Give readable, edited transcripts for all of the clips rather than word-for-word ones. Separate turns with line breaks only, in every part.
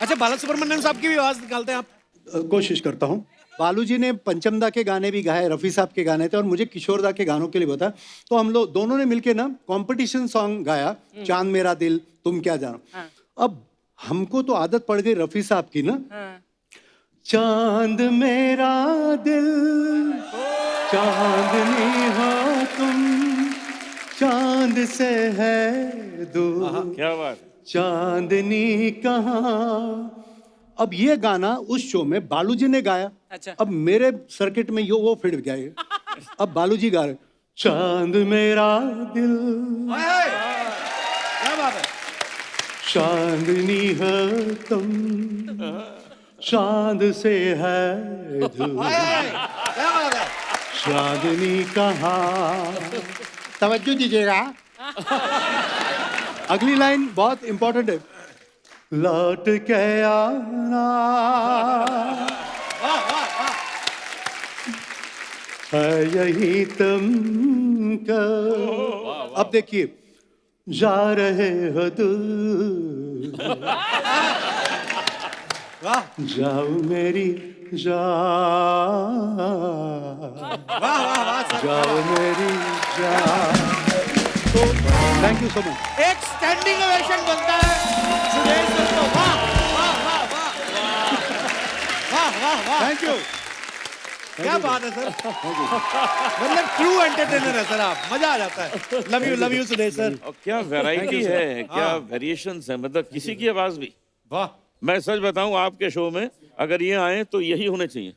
अच्छा, बालासुब्रमण्यम साहब की भी आवाज निकालते हैं आप?
कोशिश करता हूँ। बालू जी ने पंचमदा के गाने भी गाए, रफ़ी साहब के गाने थे, और मुझे किशोरदा के गानों के लिए बताया। तो हम लोग दोनों ने मिलके ना कंपटीशन सॉन्ग गाया, चांद मेरा दिल तुम क्या जानो। अब हमको तो आदत पड़ गई रफ़ी साहब की ना, चांद मेरा दिल चांदनी हो तुम, चांद से है दूर,
क्या बात।
चांदनी कहाँ। अब ये गाना उस शो में बालू जी ने गाया।
अच्छा।
अब मेरे सर्किट में वो फिट गया ये। अब बालू जी गा रहे, चांद मेरा दिल
क्या बात है।
चांदनी है तुम, चांद से है दूर,
क्या बात है।
चांदनी कहाँ। तवज्जो दीजिएगा, अगली लाइन बहुत इंपॉर्टेंट है। लौट के आना है यही तुमको। अब देखिए, जा रहे हो दूर, जाओ मेरी जान, जाओ मेरी जान। तो थैंक यू सो मच।
एक स्टैंडिंग ओवेशन बनता है सुरेश सर को। वाह वाह वाह वाह वाह वाह वाह।
Thank you.
क्या बात है सर, मतलब ट्रू एंटरटेनर है सर आप, मजा आ जाता है। Love you Suresh sir.
और क्या वैरायटी है, क्या वेरिएशंस है, मतलब किसी की आवाज भी।
वाह।
मैं सच बताऊं, आपके शो में अगर ये आए तो यही होने चाहिए।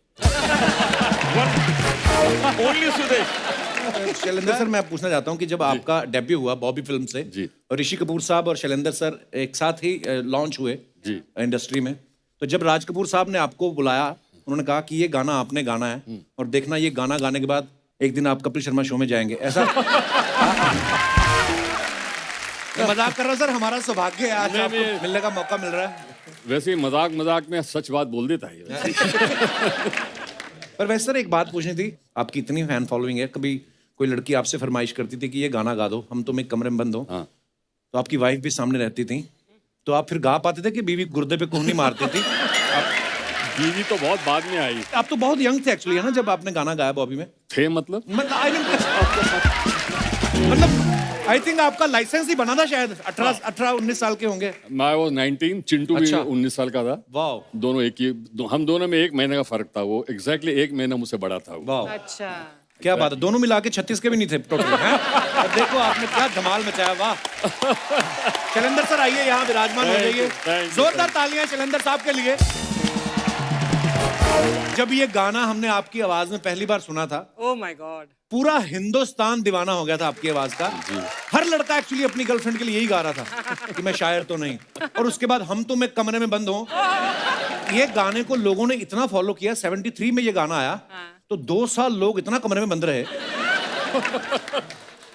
ओनली सुदेश।
शैलेंद्र सर, मैं पूछना चाहता हूँ कि जब आपका डेब्यू हुआ बॉबी फिल्म से
जी।
और ऋषि कपूर साहब और शैलेंद्र सर एक साथ ही लॉन्च हुए
जी।
इंडस्ट्री में, तो जब राज कपूर साहब ने आपको बुलाया, उन्होंने कहा कि ये गाना आपने गाना है और देखना ये गाना गाने के बाद एक दिन आप कपिल शर्मा शो में जाएंगे, ऐसा?
मैं मजाक कर रहा हूँ सर, हमारा सौभाग्य है आज
नहीं,
आपको
नहीं।
मिलने का मौका मिल रहा है।
वैसे ही मजाक मजाक में सच बात बोल देता है।
पर वैसे सर एक बात पूछनी थी, आपकी इतनी फैन फॉलोइंग है, कभी कोई लड़की आपसे फरमाइश करती थी कि ये गाना गा दो, हम तुम एक कमरे में बंद हो,
हाँ।
तो आपकी वाइफ भी सामने रहती थी, तो आप फिर गा पाते थे कि बीवी गुर्दे पे कुहनी मारती थी?
बीवी तो बहुत बाद में आई
आप तो बहुत यंग थे एक्चुअली, है ना, जब आपने गाना गाया बॉबी में?
थे, मतलब
आई थिंक आपका लाइसेंस ही बना था शायद, 18-19 साल के होंगे।
मैं वो 19, चिंटू भी
अच्छा।
19 साल का था।
वाह
दोनों एक ही, हम दोनों में 1 महीने का फर्क था। वो एग्जैक्टली 1 महीना मुझसे बड़ा था वो।
वाह,
अच्छा।
क्या बात है, दोनों मिला के 36 के भी नहीं थे टोटल, हैं?
और देखो आपने क्या धमाल मचाया, वाह। शैलेंद्र सर आइए यहाँ विराजमान हो
Thank you,
जाइए।
thank you,
जोरदार तालियां शैलेंद्र साहब के लिए। जब ये गाना हमने आपकी आवाज में पहली बार सुना था,
ओह माय गॉड,
पूरा हिंदुस्तान दीवाना हो गया था आपकी आवाज का। हर लड़का एक्चुअली अपनी गर्लफ्रेंड के लिए यही गा रहा था कि मैं शायर तो नहीं। और उसके बाद हम तुम एक कमरे में बंद हो, ये गाने को लोगों ने इतना फॉलो किया। 73 में ये गाना आया तो 2 साल लोग इतना कमरे में बंद रहे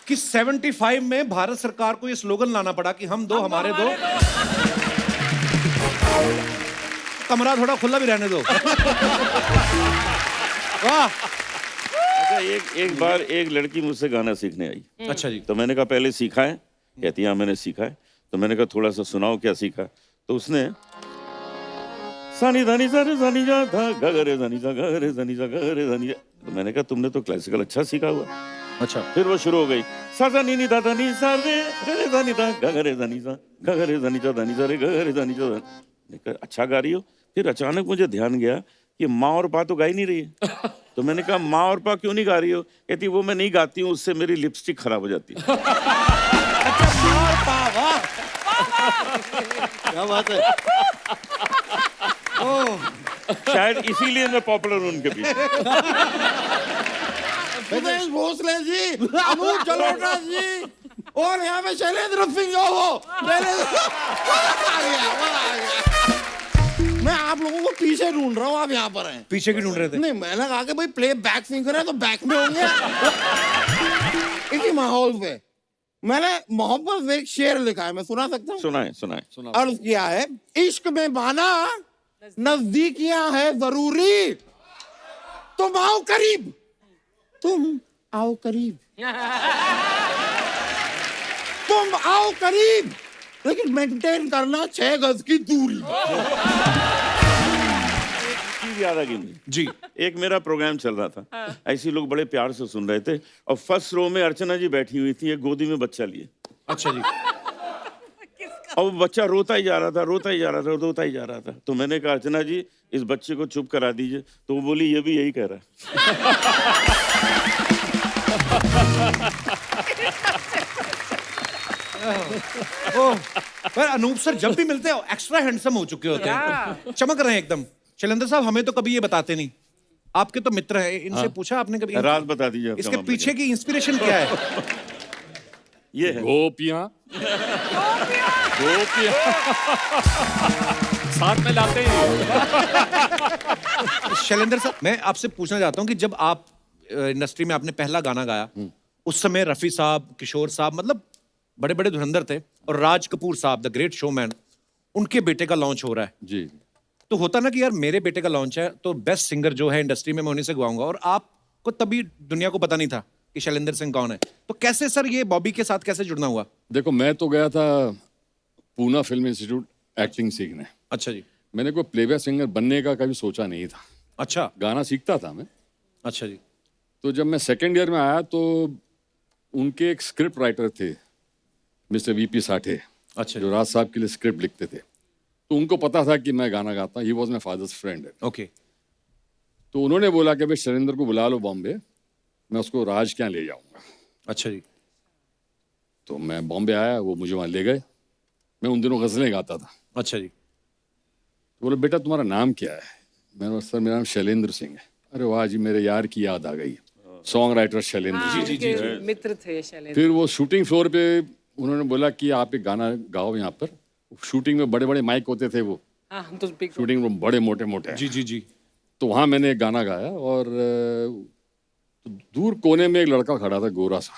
कि 75 में भारत सरकार को ये स्लोगन लाना पड़ा कि हम दो हमारे दो, कमरा थोड़ा खुला भी रहने दो। वाह।
अच्छा, एक बार एक लड़की मुझसे गाना सीखने आई।
अच्छा जी।
तो मैंने कहा पहले सीखा है? कहती हाँ मैंने सीखा है। तो मैंने कहा थोड़ा सा सुनाओ क्या सीखा। तो उसने सानी धानी सारे सानी जा था गगरे धानी सा गगरे धानी सा गगरे धानी। तो मैंने कहा तुमने तो क्लासिकल अच्छा सीखा हुआ।
अच्छा।
फिर वो शुरू हो गई, सा सा नी नी दा दा नी सा रे रे धानी दा गगरे धानी सा गगरे धानी सा धानी सा रे गगरे धानी सा। मैंने कहा अच्छा गा रही हो। फिर अचानक मुझे ध्यान गया कि माँ और पा तो गा ही नहीं रही है। तो मैंने कहा माँ और पा क्यों नहीं गा रही हो? कहती वो मैं नहीं गाती हूँ, उससे मेरी लिपस्टिक खराब हो जाती है।
क्या बात है।
शायद इसीलिए मैं पॉपुलर हूँ उनके बीच।
सुदेश भोसले जी, अनूप जलोटा जी और यहाँ पे शैलेंद्र सिंह हो। मैं आप लोगों को पीछे ढूंढ रहा हूँ, आप यहाँ पर हैं।
पीछे की ढूंढ रहे थे?
नहीं, मैंने कहा कि भाई प्ले बैक सिंगर है तो बैक में होंगे। इसी माहौल पे मैंने मोहब्बत में एक शेर लिखा है, मैं सुना सकता हूँ?
सुनाए।
अर्ज किया है, इश्क में बाना नजदीकियां है जरूरी, तुम आओ करीब, तुम आओ करीब, तुम आओ करीब, लेकिन मेंटेन करना 6 गज की दूरी।
चीज याद आ गई मुझे।
जी।
एक मेरा प्रोग्राम चल रहा था, ऐसे लोग बड़े प्यार से सुन रहे थे और फर्स्ट रो में अर्चना जी बैठी हुई थी, एक गोदी में बच्चा लिए,
अच्छा जी।
और वो बच्चा रोता ही जा रहा था, रोता ही जा रहा था, रोता ही जा रहा था। तो मैंने कहा अर्चना जी इस बच्चे को चुप करा दीजिए। तो वो बोली ये भी यही कह रहा है।
ओह, पर अनूप सर जब भी मिलते हैं एक्स्ट्रा हैंडसम हो चुके होते हैं, चमक रहे हैं एकदम। शैलेंद्र साहब हमें तो कभी ये बताते नहीं, आपके तो मित्र हैं, इनसे पूछा आपने कभी?
राज बता दीजिए आपका
इसके
मामला
पीछे की इंस्पिरेशन क्या है?
ये है।
गोपियां गोपियां साथ में लाते हैं।
शैलेंद्र साहब मैं आपसे पूछना चाहता हूँ कि जब आप इंडस्ट्री में आपने पहला गाना गाया, उस समय रफी साहब, किशोर साहब, मतलब बड़े बड़े धुरंधर थे, और राज कपूर साहब द ग्रेट शोमैन, उनके बेटे का लॉन्च हो रहा है।
जी।
तो होता ना कि यार मेरे बेटे का लॉन्च है तो बेस्ट सिंगर जो है इंडस्ट्री में मैं उन्हीं से गवाऊंगा, और आपको तभी दुनिया को पता नहीं था कि शैलेंद्र सिंह कौन है। तो कैसे सर ये बॉबी के साथ कैसे जुड़ना हुआ?
देखो मैं तो गया था पूना फिल्म इंस्टीट्यूट एक्टिंग सीखने।
अच्छा जी।
मैंने कोई प्लेबैक सिंगर बनने का कभी सोचा नहीं था,
अच्छा।
गाना सीखता था मैं।
अच्छा जी।
तो जब मैं सेकेंड ईयर में आया तो उनके एक स्क्रिप्ट राइटर थे मिस्टर वीपी साठे,
अच्छा
जो राज साहब के लिए स्क्रिप्ट लिखते थे। तो उनको पता था कि मैं गाना गाता हूँ, he was my father's friend.
Okay.
तो उन्होंने बोला कि भाई शैलेंद्र को बुला लो बॉम्बे, मैं उसको राज क्या ले जाऊंगा।
अच्छा जी।
तो मैं बॉम्बे आया, वो मुझे वहाँ ले गए। मैं उन दिनों गज़लें गाता था।
अच्छा जी।
तो बोले बेटा तुम्हारा नाम क्या है? मैंने बोला सर मेरा नाम शैलेंद्र सिंह है। अरे वाह जी, मेरे यार की याद आ गई, सॉन्ग राइटर शैलेंद्र सिंह।
उनके मित्र थे शैलेंद्र।
फिर वो शूटिंग फ्लोर पे उन्होंने बोला कि आप एक गाना गाओ यहाँ पर। शूटिंग में बड़े बड़े माइक होते थे, वो
हाँ हम तो big-
शूटिंग रूम बड़े मोटे मोटे।
जी जी जी।
तो वहाँ मैंने एक गाना गाया और तो दूर कोने में एक लड़का खड़ा था गोरा सा।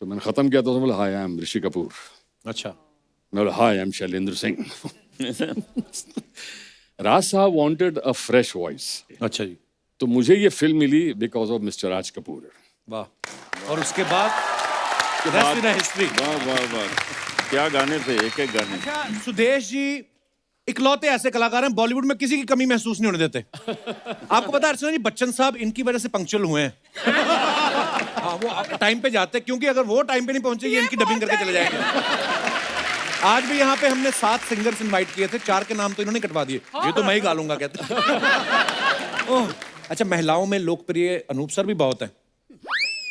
तो मैंने ख़त्म किया तो उसने बोला हाय आई एम ऋषि कपूर।
अच्छा।
मैं बोला हाय आई एम शैलेंद्र सिंह। राज साहब वांटेड अ फ्रेश वॉइस,
अच्छा जी।
तो मुझे ये फिल्म मिली because of mister Raj Kapoor.
वाह। और उसके बाद rest in history।
वाह वाह वाह, क्या गाने थे, एक एक गाने।
अच्छा सुदेश जी इकलौते ऐसे कलाकार हैं बॉलीवुड में किसी की कमी महसूस नहीं होने देते। आपको पता है अर्चना जी, बच्चन साहब इनकी वजह से पंक्चुअल हुए हैं। हाँ, वो टाइम पे जाते हैं, क्योंकि अगर वो टाइम पे नहीं पहुंचे ये इनकी डबिंग करके चले जाएंगे। आज भी यहाँ पे हमने 7 सिंगर्स इनवाइट किए थे, 4 के नाम तो इन्होंने कटवा दिए, ये तो मैं ही गा लूंगा कहते। ओह, अच्छा महिलाओं में लोकप्रिय अनूप सर भी बहुत हैं।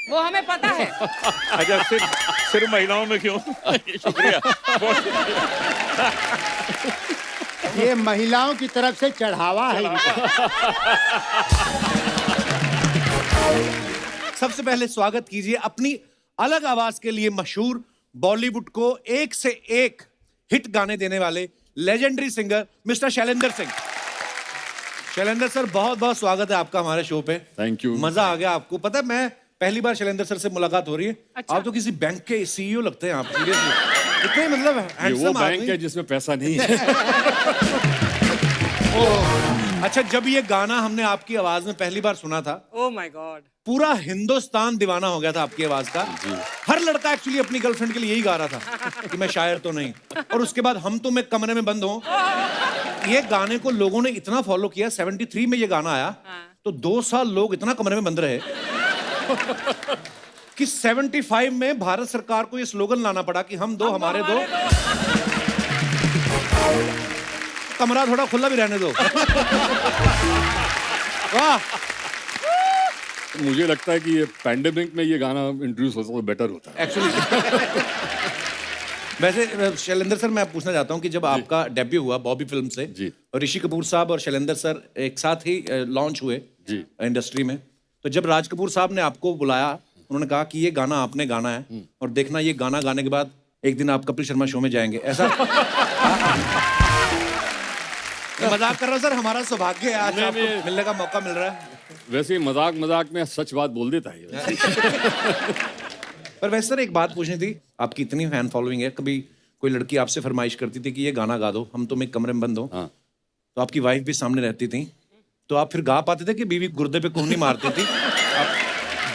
वो हमें पता है।
अच्छा सिर्फ महिलाओं में क्यों? शुक्रिया।
ये महिलाओं की तरफ से चढ़ावा है इनको।
सबसे पहले स्वागत कीजिए अपनी अलग आवाज के लिए मशहूर, बॉलीवुड को एक से एक हिट गाने देने वाले legendary singer mister Shailendra Singh. Shailendra sir बहुत बहुत स्वागत है आपका हमारे शो पे।
Thank you.
मजा आ गया आपको। पता है मैं पहली बार शैलेंद्र सर से मुलाकात हो रही है।
अच्छा।
आप तो किसी बैंक के सीईओ लगते हैं आप, सीरियसली इतने मतलब
ये वो
हैंडसम
बैंक
आदमी।
है जिसमें पैसा नहीं है।
अच्छा जब ये गाना हमने आपकी आवाज में पहली बार सुना था,
ओह माय गॉड,
पूरा हिंदुस्तान दीवाना हो गया था आपकी आवाज का। हर लड़का एक्चुअली अपनी गर्लफ्रेंड के लिए यही गा रहा था कि मैं शायर तो नहीं। और उसके बाद हम तुम एक कमरे में बंद हो, ये गाने को लोगों ने इतना फॉलो किया। 73 में ये गाना आया तो 2 साल लोग इतना कमरे में बंद रहे कि 75 में भारत सरकार को ये स्लोगन लाना पड़ा कि हम दो हमारे दो, कमरा थोड़ा खुला भी रहने दो। वाह।
मुझे लगता है कि ये पैंडेमिक में ये गाना इंट्रोड्यूस होता तो बेटर होता।
एक्चुअली वैसे शैलेंद्र सर मैं पूछना चाहता हूँ कि जब आपका डेब्यू हुआ बॉबी फिल्म से,
जी।
और ऋषि कपूर साहब और शैलेंद्र सर एक साथ ही लॉन्च हुए
जी।
इंडस्ट्री में, तो जब राज कपूर साहब ने आपको बुलाया, उन्होंने कहा कि ये गाना आपने गाना है और देखना ये गाना गाने के बाद एक दिन आप कपिल शर्मा शो में जाएंगे, ऐसा? मैं मजाक कर रहा हूँ सर, हमारा सौभाग्य है आज आपको मिलने का मौका मिल रहा है।
वैसे ही मजाक मजाक में सच बात बोल देता है।
पर वैसे सर एक बात पूछनी थी, आपकी इतनी फैन फॉलोइंग है, कभी कोई लड़की आपसे फरमाइश करती थी कि ये गाना गा दो, हम तुम एक कमरे में बंद हो,
हाँ।
तो आपकी वाइफ भी सामने रहती थी, तो आप फिर गा पाते थे कि बीवी गुर्दे पे कोहनी मारती थी?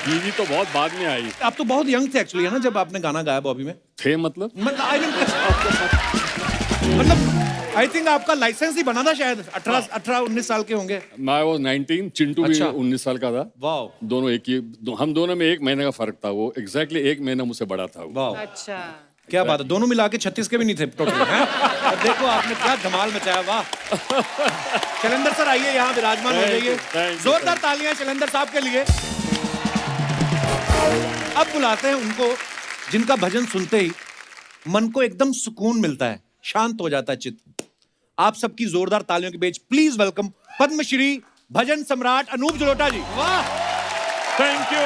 बीवी तो बहुत बाद में आई
आप तो बहुत यंग थे एक्चुअली, है ना, जब आपने गाना गाया बॉबी में?
थे मतलब।
मतलब आई थिंक आपका लाइसेंस ही बना था शायद 18-19 साल के होंगे।
मैं वो 19, चिंटू भी
अच्छा।
19 साल का था।
वाओ
दोनों एक ही हम दोनों में 1 महीने का फर्क था। वो एग्जैक्टली 1 महीना मुझसे बड़ा था वो।
वाओ
अच्छा
क्या बात है, दोनों मिला के 36 के भी नहीं थे टोटल हैं? और देखो आपने क्या धमाल मचाया, वाह। शैलेंद्र सर आइए यहाँ विराजमान हो जाइए।
thank you,
जोरदार तालियां शैलेंद्र साहब के लिए। अब बुलाते हैं उनको जिनका भजन सुनते ही मन को एकदम सुकून मिलता है, शांत हो जाता है चित्त। आप सबकी जोरदार तालियों के बीच प्लीज वेलकम पद्मश्री भजन सम्राट अनूप जलोटा जी। वाह
थैंक यू।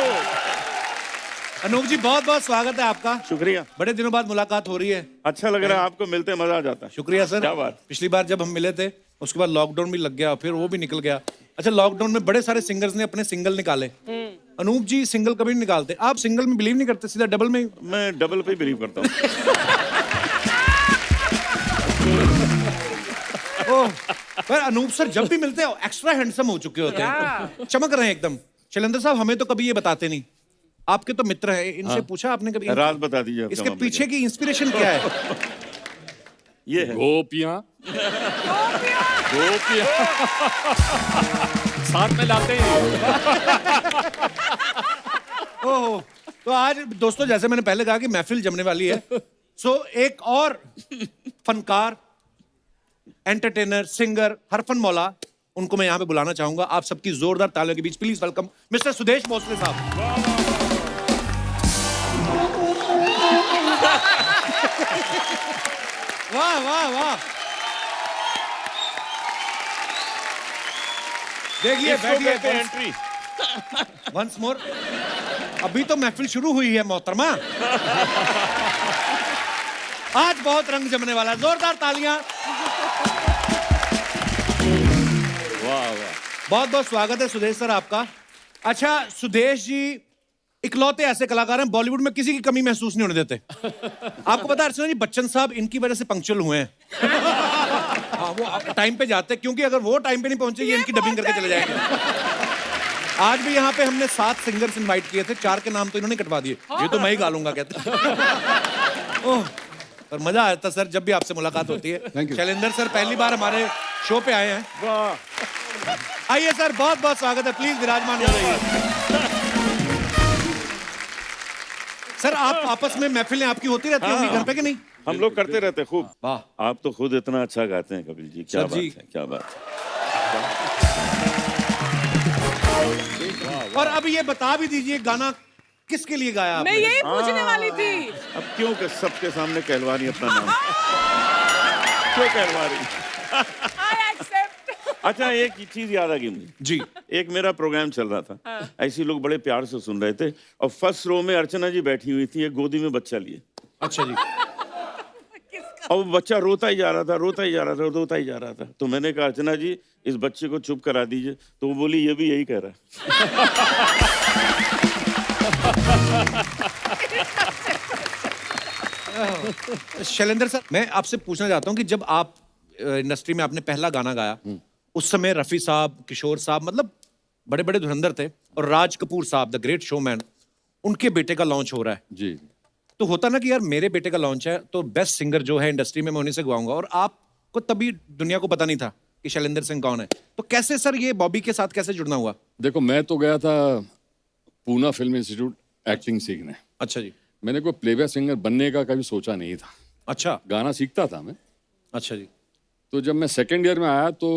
अनूप जी बहुत बहुत स्वागत है आपका।
शुक्रिया,
बड़े दिनों बाद मुलाकात हो रही है।
अच्छा लग रहा है, आपको मिलते मजा आ जाता है।
शुक्रिया सर।
क्या बात।
पिछली बार जब हम मिले थे उसके बाद लॉकडाउन भी लग गया, फिर वो भी निकल गया। अच्छा, लॉकडाउन में बड़े सारे सिंगर्स ने अपने सिंगल निकाले। अनूप जी सिंगल कभी नहीं निकालते, आप सिंगल में बिलीव नहीं करते, सीधा डबल में ही?
मैं डबल पे बिलीव करता हूँ।
ओह, पर अनूप सर जब भी मिलते हैं एक्स्ट्रा हैंडसम हो चुके होते हैं, चमक रहे हैं एकदम। शैलेंद्र साहब हमें तो कभी ये बताते नहीं, आपके तो मित्र हैं, इनसे पूछा आपने कभी?
राज बता दीजिए आपका
इसके
मामला
पीछे की इंस्पिरेशन क्या है?
ये है।
गोपियां गोपियां साथ में लाते हैं।
ओह, तो आज दोस्तों जैसे मैंने पहले कहा कि महफिल जमने वाली है, सो एक और फनकार, एंटरटेनर, सिंगर, हरफन मौला, उनको मैं यहाँ पे बुलाना चाहूंगा। आप सबकी जोरदार तालियों के बीच please welcome mister Sudesh Bhosle sahab. वाह वाह वाह, देखिए बैठिए
एंट्री।
Once more. अभी तो महफिल शुरू हुई है मोहतरमा, आज बहुत रंग जमने वाला है। जोरदार तालियां।
वाह वाह।
बहुत बहुत स्वागत है सुदेश सर आपका। अच्छा सुदेश जी इकलौते ऐसे कलाकार हैं बॉलीवुड में किसी की कमी महसूस नहीं होने देते। आपको पता है अर्चना जी, बच्चन साहब इनकी वजह से पंक्चुअल हुए हैं। हाँ, वो टाइम पे जाते हैं, क्योंकि अगर वो टाइम पे नहीं पहुंचे ये इनकी डबिंग करके चले जाएंगे। आज भी यहाँ पे हमने 7 सिंगर्स इनवाइट किए थे, 4 के नाम तो इन्होंने कटवा दिए। ये तो मैं ही गालूंगा कहते। ओह, पर मजा आता सर जब भी आपसे मुलाकात होती है। शैलेंद्र सर पहली बार हमारे शो पे आए हैं।
वाह,
आइए सर, बहुत बहुत स्वागत है, प्लीज विराजमान हो जाइए। सर आप आपस में महफिलें आपकी होती रहती होंगी घर पे कि नहीं?
हम लोग करते रहते खूब।
वाह।
आप तो खुद इतना अच्छा गाते हैं कपिल जी, क्या
सर
बात
जी।
है, क्या बात है।
और अब ये बता भी दीजिए गाना किसके लिए गाया
मैं
आपने?
यही पूछने वाली थी।
अब क्यों कि सबके सामने कहलवा रही अपना नाम? क्यों कहलवा रही?
I accept.
अच्छा, एक चीज याद आ गई मुझे
जी।
एक मेरा प्रोग्राम चल रहा था, ऐसे लोग बड़े प्यार से सुन रहे थे और फर्स्ट रो में अर्चना जी बैठी हुई थी, एक गोदी में बच्चा लिए,
अच्छा जी।
और वो बच्चा रोता ही जा रहा था, रोता ही जा रहा था, रोता ही जा रहा था। तो मैंने कहा अर्चना जी इस बच्चे को चुप करा दीजिए, तो वो बोली ये भी यही कह रहा है।
शैलेंद्र सर मैं आपसे पूछना चाहता हूँ कि जब आप इंडस्ट्री में आपने पहला गाना गाया, उस समय रफी साहब, किशोर साहब, मतलब बड़े बड़े धुरंधर थे, और राज कपूर साहब द ग्रेट शोमैन, उनके बेटे का लॉन्च हो रहा है।
जी।
तो होता ना कि यार मेरे बेटे का लॉन्च है तो बेस्ट सिंगर जो है इंडस्ट्री में मैं उन्हीं से गवाऊंगा, और आपको तभी दुनिया को पता नहीं था कि शैलेंद्र सिंह कौन है। तो कैसे सर ये बॉबी के साथ कैसे जुड़ना हुआ?
देखो मैं तो गया था पूना फिल्म इंस्टीट्यूट एक्टिंग सीखने।
अच्छा जी।
मैंने कोई प्लेबैक सिंगर बनने का कभी सोचा नहीं था।
अच्छा।
गाना सीखता था मैं।
अच्छा जी।
तो जब मैं सेकेंड ईयर में आया तो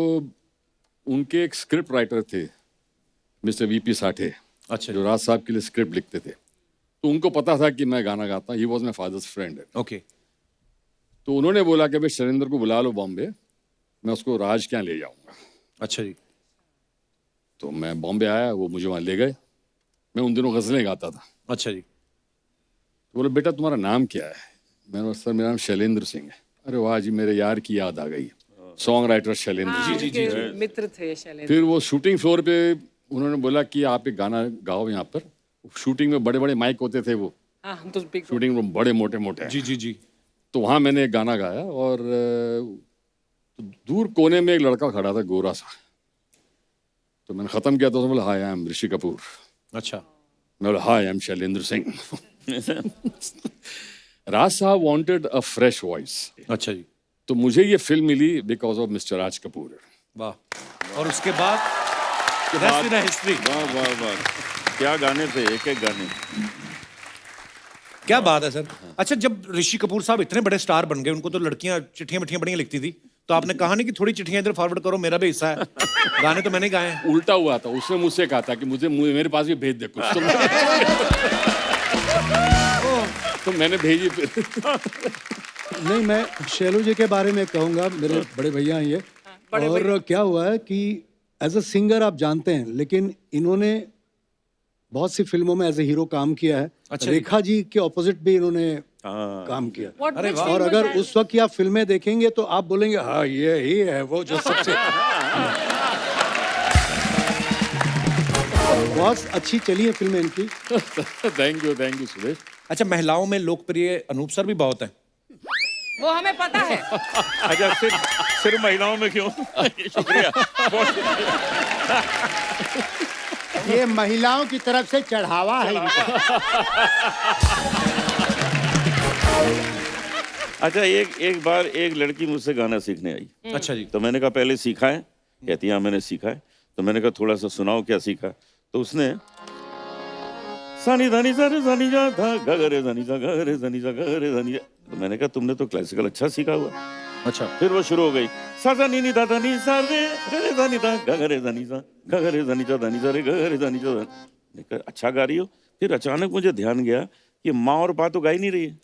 उनके एक स्क्रिप्ट राइटर थे मिस्टर वीपी साठे,
अच्छा
जो राज साहब के लिए स्क्रिप्ट लिखते थे। तो उनको पता था कि मैं गाना गाता, he was my father's friend.
Okay.
तो उन्होंने बोला कि भाई शैलेंद्र को बुला लो बॉम्बे, मैं उसको राज क्या ले जाऊंगा।
अच्छा जी।
तो मैं बॉम्बे आया, वो मुझे वहाँ ले गए। मैं उन दिनों गज़लें गाता था।
अच्छा जी।
तो बोले बेटा तुम्हारा नाम क्या है? मैंने बोला सर मेरा नाम शैलेंद्र सिंह है। अरे वाह जी, मेरे यार की याद आ गई, सॉन्ग राइटर शैलेंद्र
हाँ,
सिंह।
उनके मित्र थे शैलेंद्र।
फिर वो शूटिंग फ्लोर पे उन्होंने बोला कि आप एक गाना गाओ यहाँ पर। शूटिंग में बड़े बड़े माइक होते थे, वो
हाँ, हम तो big-
शूटिंग में बड़े मोटे मोटे।
जी जी जी।
तो वहाँ मैंने एक गाना गाया, और तो दूर कोने में एक लड़का खड़ा था गोरा सा। तो मैंने ख़त्म किया तो उसने बोला हाय आई एम ऋषि कपूर।
अच्छा।
मैं बोला हाय आई एम शैलेंद्र सिंह। राज साहब वांटेड अ फ्रेश वॉइस।
अच्छा जी।
तो मुझे ये फिल्म मिली because of mister Raj Kapoor.
वाह। और उसके बाद rest in a history।
वाह वाह वाह, क्या गाने थे, एक एक गाने।
क्या बात है सर। अच्छा, जब ऋषि कपूर साहब इतने बड़े स्टार बन गए, उनको तो लड़कियां चिट्ठियां मिट्ठियां बढ़िया लिखती थी, तो आपने कहा नहीं कि थोड़ी चिट्ठियां इधर फॉरवर्ड करो, मेरा भी हिस्सा है, गाने तो मैंने गाए हैं।
उल्टा हुआ था, उसने मुझसे कहा था कि मेरे पास भी भेज दे कुछ। तो मैंने भेजी फिर।
नहीं, मैं शैलू जी के बारे में कहूँगा, मेरे बड़े भैया हैं ये। और क्या हुआ है कि एज अ सिंगर आप जानते हैं, लेकिन इन्होंने बहुत सी फिल्मों में एज ए हीरो काम किया है।
अच्छा,
रेखा जी के ऑपोजिट भी इन्होंने काम किया।
What which
और
film was
अगर
that?
उस वक्त की आप फिल्में देखेंगे तो आप बोलेंगे हाँ ये ही है वो जो सबसे बहुत अच्छी चली है फिल्में इनकी।
Thank you Suresh.
अच्छा, महिलाओं में लोकप्रिय अनूप सर भी बहुत हैं।
वो हमें पता है।
अच्छा, सिर्फ महिलाओं में क्यों? शुक्रिया, बहुत शुक्रिया।
ये महिलाओं की तरफ से चढ़ावा है इनका।
अच्छा, एक बार एक लड़की मुझसे गाना सीखने आई।
अच्छा जी।
तो मैंने कहा पहले सीखा है? कहती हाँ मैंने सीखा है। तो मैंने कहा थोड़ा सा सुनाओ क्या सीखा। तो उसने सानी धानी सारे सानी जा था गगरे धानी सा गगरे धानी सा गगरे धानी जा। तो मैंने कहा तुमने तो क्लासिकल अच्छा सीखा हुआ।
अच्छा।
फिर वो शुरू हो गई सा सा नी नी दा दा नी सा रे रे दा नी दा गगरे धानी सा गगरे धानी सा धानी सा रे गगरे धानी सा। मैंने कहा अच्छा गा रही हो। फिर अचानक मुझे ध्यान गया कि माँ और पा तो गा ही नहीं रही है।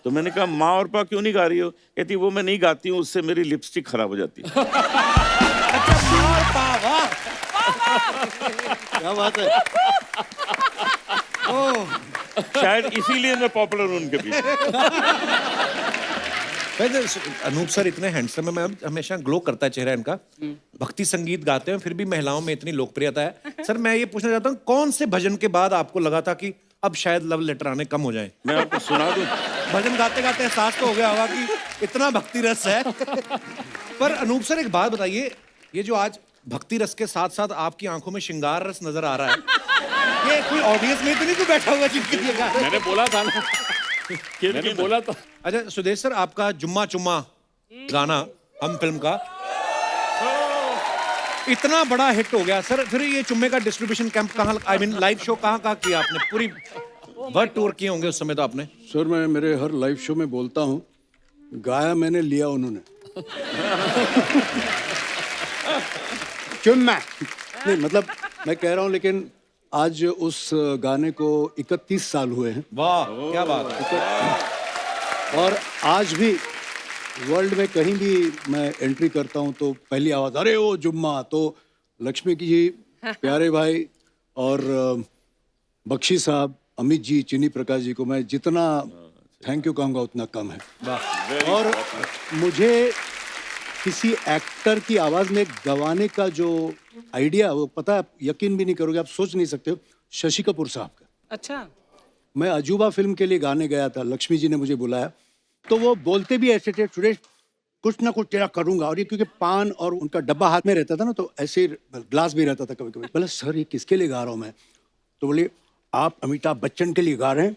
तो मैंने कहा माँ और पा क्यों नहीं गा रही हो? कहती वो मैं नहीं गाती हूँ, उससे मेरी लिपस्टिक खराब हो जाती है।
क्या बात है।
शायद इसीलिए मैं पॉपुलर हूँ उनके पीछे।
वैसे अनूप सर इतने हैंडसम है, मैं हमेशा ग्लो करता है चेहरा इनका। भक्ति संगीत गाते हैं, फिर भी महिलाओं में इतनी लोकप्रियता है। सर मैं ये पूछना चाहता हूँ, कौन से भजन के बाद आपको लगा था कि अब शायद लव लेटर आने कम हो जाए?
मैं आपको सुना दूं।
भजन गाते गाते एहसास तो हो गया होगा कि इतना भक्ति रस है। पर अनूप सर एक बात बताइए, ये जो आज भक्ति रस के साथ साथ आपकी आंखों में श्रृंगार रस नजर आ रहा है, ये कोई ऑडियंस में तो नहीं कोई बैठा हुआ जिनके लिए गा रहे हैं?
मैंने बोला था ना, मैंने बोला था।
अच्छा सुदेश सर, आपका जुम्मा चुम्मा गाना हम फिल्म का इतना बड़ा हिट हो गया सर, फिर ये चुम्मे का डिस्ट्रीब्यूशन कैंप कहाँ, आई मीन लाइव शो कहाँ किया आपने? पूरी वर्ल्ड टूर किए होंगे उस समय तो आपने।
सर मैं मेरे हर लाइव शो में बोलता हूँ, गाया मैंने लिया उन्होंने।
चुम्मा
नहीं मतलब मैं कह रहा हूँ, लेकिन आज उस गाने को 31 साल हुए हैं।
वाह क्या बात है।
और आज भी वर्ल्ड में कहीं भी मैं एंट्री करता हूं तो पहली आवाज अरे ओ जुम्मा। तो लक्ष्मी की जी, प्यारे भाई और बख्शी साहब, अमित जी, चिनी प्रकाश जी को मैं जितना थैंक यू कहूँगा उतना कम है। और मुझे किसी एक्टर की आवाज में गवाने का जो आइडिया, वो पता है, आप यकीन भी नहीं करोगे, आप सोच नहीं सकते हो, शशि कपूर साहब का।
अच्छा।
मैं अजूबा फिल्म के लिए गाने गया था, लक्ष्मी जी ने मुझे बुलाया, तो वो बोलते भी ऐसे थे, सुरेश कुछ ना कुछ तेरा करूंगा। और ये क्योंकि पान और उनका डब्बा हाथ में रहता था ना, तो ऐसे ग्लास भी रहता था कभी कभी। बोला सर ये किसके लिए गा रहा हूँ मैं? तो बोले आप अमिताभ बच्चन के लिए गा रहे हैं,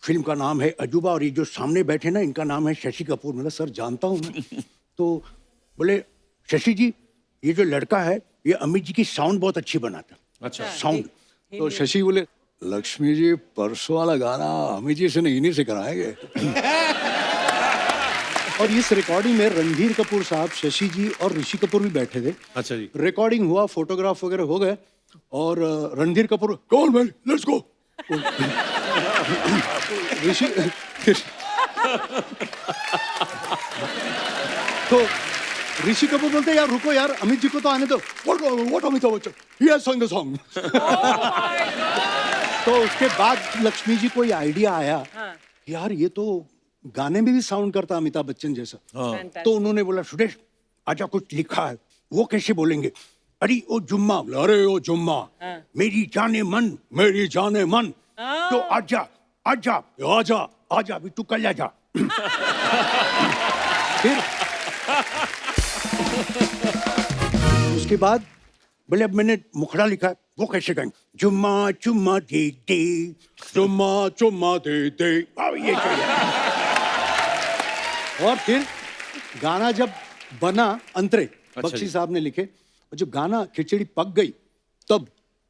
फिल्म का नाम है अजूबा और ये जो सामने बैठे ना इनका नाम है शशि कपूर। मतलब सर जानता हूँ मैं। तो बोले शशि जी ये जो लड़का है ये अमित जी की साउंड बहुत अच्छी बनाता है।
अच्छा।
साउंड। तो शशि बोले लक्ष्मी जी परसों वाला गाना अमित जी से नहीं, इन्हीं से कराएंगे। और इस रिकॉर्डिंग में रणधीर कपूर साहब, शशि जी और ऋषि कपूर भी बैठे थे।
अच्छा जी।
रिकॉर्डिंग हुआ, फोटोग्राफ वगैरह हो गए और Randhir Kapoor call man let's go. Rishi तो ऋषि कपूर बोलते यार रुको यार, अमित जी को तो आने दो। What Amitabh Bachchan he has song the song. तो उसके बाद लक्ष्मी जी को ये आइडिया आया यार ये तो गाने में भी साउंड करता अमिताभ बच्चन जैसा। तो उन्होंने बोला सुरेश आजा कुछ लिखा है, वो कैसे बोलेंगे? अरे ओ जुम्मा, अरे ओ जुम्मा मेरी जाने मन, मेरी जाने मन, तो आजा आजा आजा आजा भी तू कल आजा। फिर उसके बाद बोले अब मैंने मुखड़ा लिखा है, वो कैसे गाएंगे? जुम्मा चुम्मा दे दे, जुम्मा चुम्मा दे दे, ये चाहिए। और फिर गाना जब बना अंतरे बख्शी साहब ने लिखे, और जब गाना खिचड़ी पक गई तब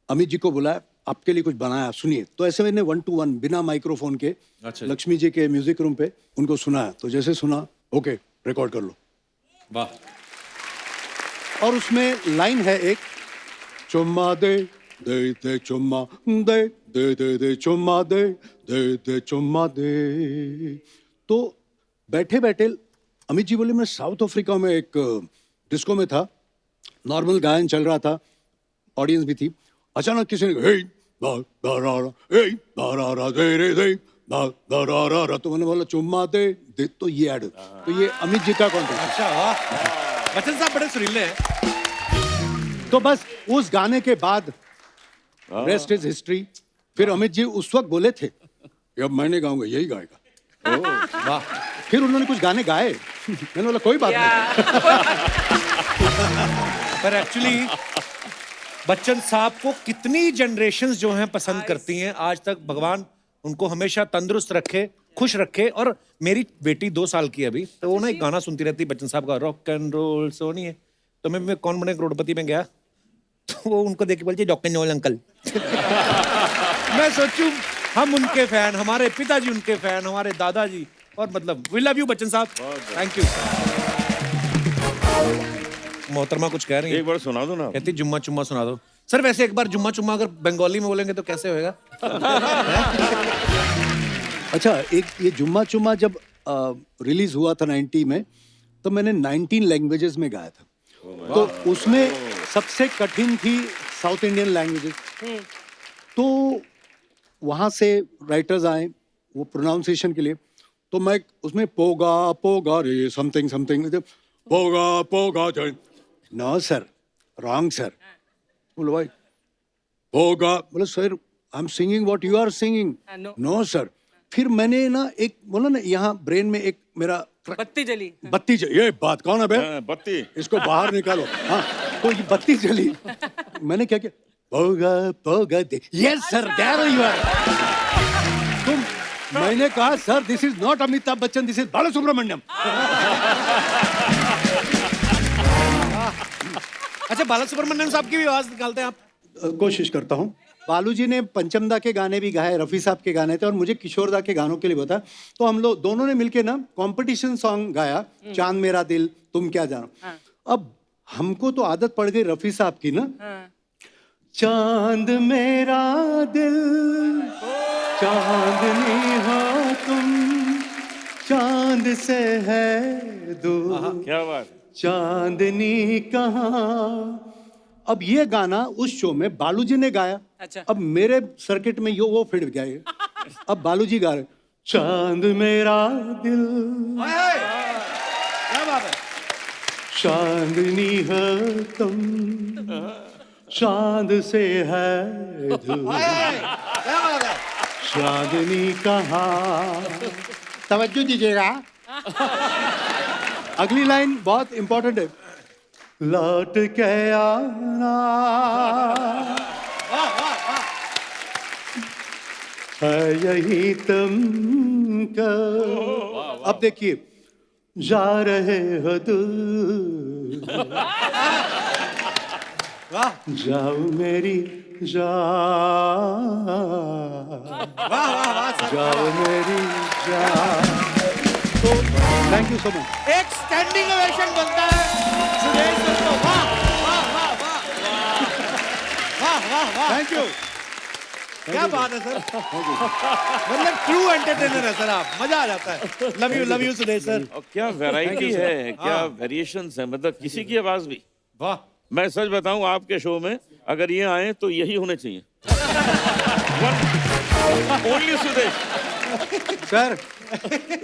अमित जी को बुलाया, आपके लिए कुछ बनाया सुनिए। तो ऐसे मैंने 1 to 1 बिना माइक्रोफोन के लक्ष्मी जी के म्यूजिक रूम पे उनको सुनाया। तो जैसे सुना, ओके रिकॉर्ड कर लो।
वाह।
और उसमें लाइन है एक, चुम्मा दे दे दे चुम्मा दे दे दे दे चुम्मा दे दे दे चुम्मा दे। तो बैठे बैठे अमित जी बोले, मैं साउथ अफ्रीका में एक डिस्को में था, नॉर्मल गायन चल रहा था, ऑडियंस भी थी। अचानक किसी ने हे दा दा रा रा, हे दा रा रा दे रे दे दा दा रा रा रा। तो मैंने बोला चुम्मा दे दे, तो ये ऐड, तो ये अमित जी का कॉन्टेंट।
अच्छा वाह, बच्चन साहब बड़े सुरीले हैं।
तो बस उस गाने के बाद रेस्ट इज हिस्ट्री। फिर अमित जी उस वक्त बोले थे कि अब मैंने गाऊंगा, यही गाएगा।
वाह।
फिर उन्होंने कुछ गाने गाए, मैंने बोला कोई बात नहीं।
पर एक्चुअली बच्चन साहब को कितनी जनरेशन्स जो हैं पसंद करती हैं आज तक। भगवान उनको हमेशा तंदुरुस्त रखे, खुश रखे। और मेरी बेटी 2 साल की है अभी, तो वो ना एक गाना सुनती रहती है बच्चन साहब का, रॉक एंड रोल सोनी है। तो मैं कौन बने करोड़पति में गया, तो वो उनको देख के बोलती रॉक एंड रोल अंकल। मैं सोचूं हम उनके फैन, हमारे पिताजी उनके फैन, हमारे दादाजी, और मतलब वी लव यू बच्चन साहब, थैंक यू। मोहतरमा कुछ कह रही है,
एक बार सुना दो ना।
कहती जुम्मा चुम्मा सुना दो। सर वैसे एक बार जुम्मा चुम्मा अगर बंगाली में बोलेंगे तो कैसे होएगा?
अच्छा, एक ये जुम्मा चुम्मा जब रिलीज हुआ था 90 में, तो मैंने 19 लैंग्वेजेस में गाया था। तो उसमें सबसे कठिन थी साउथ इंडियन लैंग्वेजेस। तो वहाँ से राइटर्स आए वो प्रोनाउंसिएशन के लिए, तो मैं उसमें पोगा पोगा रे समथिंग समथिंग, पोगा पोगा जय, नो सर, रॉन्ग सर। बोलो भाई पोगा, बोले sir I am singing what you are singing, no sir. फिर मैंने ना एक बोला ना, यहाँ ब्रेन में एक मेरा
बत्ती जली।
बत्ती ये बात कौन है बे,
बत्ती
इसको बाहर निकालो। हाँ, तो ये बत्ती जली। मैंने क्या किया, पोगा पोगा दे, yes sir there you are. तो मैंने कहा sir this is not Amitabh Bachchan, this is Balasubrahmanyam.
अच्छा, बालासुब्रमण्यम साहब की भी आवाज निकालते हैं आप?
कोशिश करता हूँ। बालू जी ने पंचमदा के गाने भी गाए, रफ़ी साहब के गाने थे, और मुझे किशोरदा के गानों के लिए बताया। तो हम लोग दोनों ने मिलके ना कंपटीशन सॉन्ग गाया, चांद मेरा दिल तुम क्या जानो। अब हमको तो आदत पड़ गई रफ़ी साहब की ना, चांद मेरा दिल चांदनी हो तुम, चांद से है दूर,
क्या बात।
चांदनी कहाँ। अब ये गाना उस शो में बालू जी ने गाया।
अच्छा।
अब मेरे सर्किट में यो वो फिट गया ये। अब बालू जी गा रहे, चांद मेरा दिल
क्या बात है।
चांदनी है तुम, चांद से है दूर,
क्या बात है।
चांदनी कहाँ। तवज्जो दीजिएगा, अगली लाइन बहुत इंपॉर्टेंट है, लौट के आना है यही तुमको। अब देखिए, जा रहे हो दूर, जाओ मेरी जान, जाओ मेरी जान। तो थैंक यू सो मच।
एक स्टैंडिंग ओवेशन बनता है सुरेश सर को। वाह वाह वाह वाह वाह वाह वाह,
थैंक यू।
क्या बात है सर। मतलब ट्रू एंटरटेनर है सर आप, मजा आ जाता है। Love you Suresh sir.
और क्या वैरायटी है, क्या वेरिएशंस है, मतलब किसी की आवाज भी।
वाह।
मैं सच बताऊं, आपके शो में अगर ये आए तो यही होने चाहिए। ओनली सुदेश।
सर